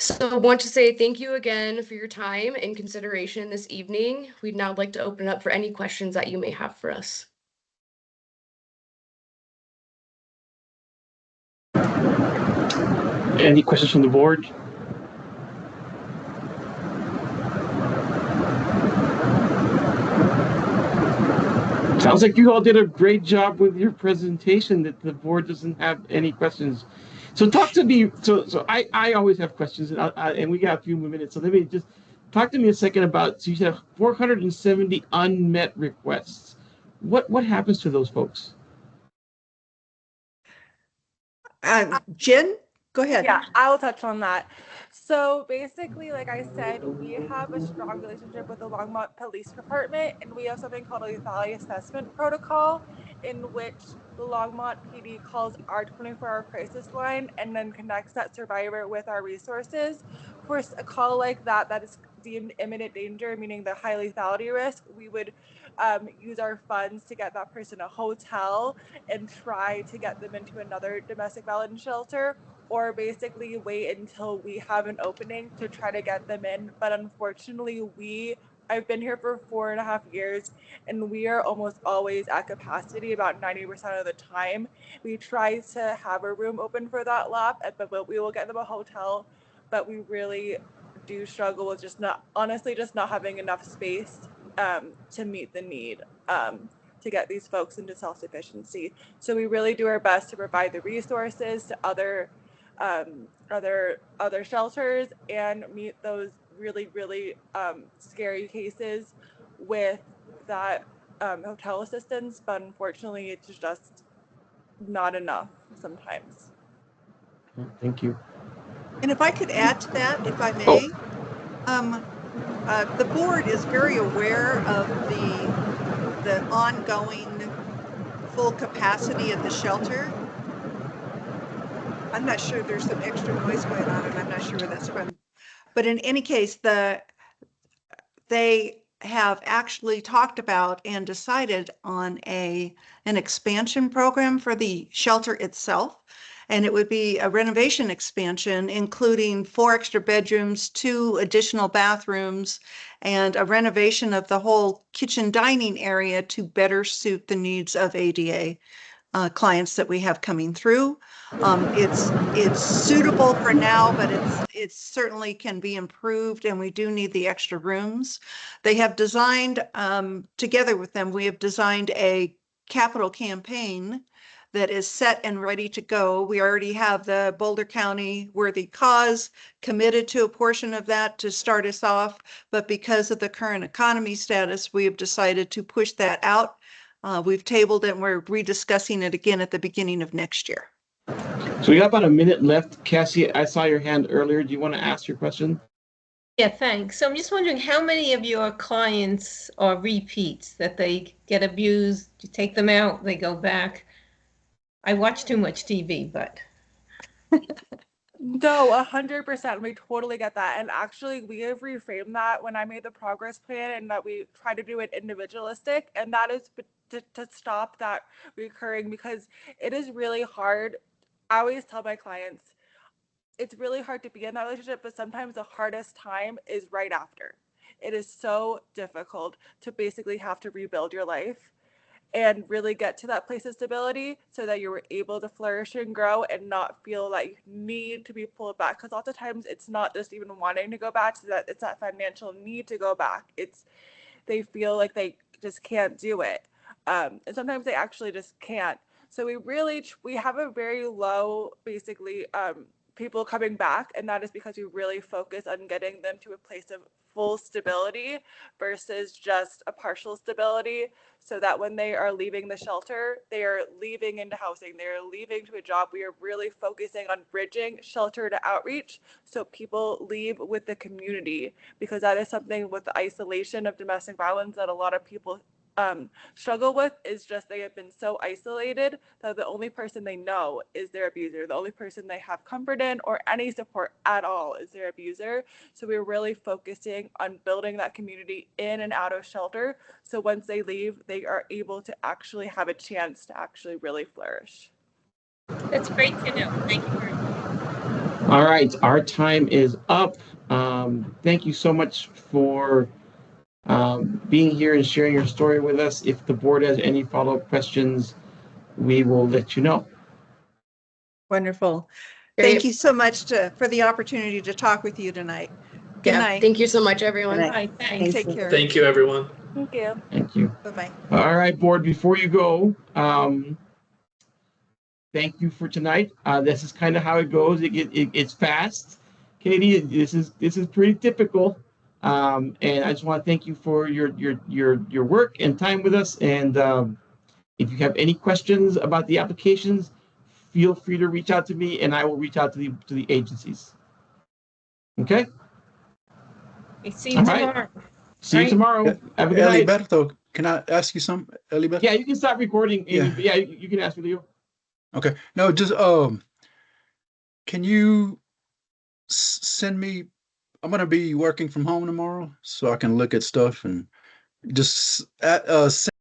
So I want to say thank you again for your time and consideration this evening. We'd now like to open up for any questions that you may have for us.
Any questions from the board? Sounds like you all did a great job with your presentation, that the board doesn't have any questions. So talk to me. So I always have questions, and we got a few more minutes. So let me just talk to me a second about. So you said 470 unmet requests. What happens to those folks?
Jen, go ahead.
Yeah, I'll touch on that. So basically, like I said, we have a strong relationship with the Longmont Police Department, and we have something called a lethality assessment protocol, in which the Longmont PD calls our 24-hour crisis line and then connects that survivor with our resources. For a call like that is deemed imminent danger, meaning the high lethality risk, we would use our funds to get that person a hotel and try to get them into another domestic violence shelter, or basically wait until we have an opening to try to get them in. But unfortunately, I've been here for 4.5 years, and we are almost always at capacity about 90% of the time. We try to have a room open for that lap, but we will get them a hotel, but we really do struggle with just not having enough space to meet the need. to get these folks into self-sufficiency. So we really do our best to provide the resources to other shelters and meet those really scary cases with that hotel assistance, but unfortunately it's just not enough sometimes.
Thank you.
And if I could add to that, if I
Oh.
may, the board is very aware of the ongoing full capacity of the shelter. I'm not sure, there's some extra noise going on and I'm not sure where that's from. But in any case, they have actually talked about and decided on an expansion program for the shelter itself. And it would be a renovation expansion, including 4 extra bedrooms, 2 additional bathrooms, and a renovation of the whole kitchen dining area to better suit the needs of ADA clients that we have coming through. It's suitable for now, but it certainly can be improved, and we do need the extra rooms. They have designed, together with them, we have designed a capital campaign that is set and ready to go. We already have the Boulder County Worthy Cause committed to a portion of that to start us off, but because of the current economy status, we have decided to push that out. We've tabled it and we're rediscussing it again at the beginning of next year.
So we got about a minute left. Cassie, I saw your hand earlier. Do you want to ask your question?
Yeah, thanks. So I'm just wondering how many of your clients are repeats, that they get abused, you take them out, they go back? I watch too much TV, but.
No, 100%. We totally get that. And actually, we have reframed that when I made the progress plan, and that we try to do it individualistic. And that is to stop that recurring, because it is really hard. I always tell my clients, it's really hard to be in that relationship, but sometimes the hardest time is right after. It is so difficult to basically have to rebuild your life and really get to that place of stability so that you were able to flourish and grow and not feel like you need to be pulled back. Because lots of times it's not just even wanting to go back, so that it's that financial need to go back. It's they feel like they just can't do it. And sometimes they actually just can't. So we have a very low, basically, people coming back, and that is because we really focus on getting them to a place of full stability versus just a partial stability, so that when they are leaving the shelter, they are leaving into housing, they are leaving to a job. We are really focusing on bridging shelter to outreach, so people leave with the community, because that is something with the isolation of domestic violence that a lot of people struggle with, is just they have been so isolated that the only person they know is their abuser. The only person they have comfort in or any support at all is their abuser. So we're really focusing on building that community in and out of shelter, so once they leave, they are able to actually have a chance to actually really flourish.
That's great to know. Thank you very much.
All right, our time is up. Thank you so much for being here and sharing your story with us. If the board has any follow-up questions, we will let you know.
Wonderful.
Great.
Thank you so much for the opportunity to talk with you tonight. Good night.
Thank you so much, everyone.
Bye, thanks.
Take care.
Thank you, everyone.
Thank you.
Thank you.
Bye-bye.
All right, board, before you go, thank you for tonight. This is kind of how it goes. It's fast. Katie, this is pretty typical. And I just want to thank you for your work and time with us. And if you have any questions about the applications, feel free to reach out to me, and I will reach out to the agencies. Okay.
See you tomorrow.
See you tomorrow. Have a good night.
Eliberto, can I ask you something, Eliberto?
Yeah, you can stop recording.
Yeah,
you can ask me, Leo.
Okay. No, just can you send me? I'm gonna be working from home tomorrow, so I can look at stuff and just send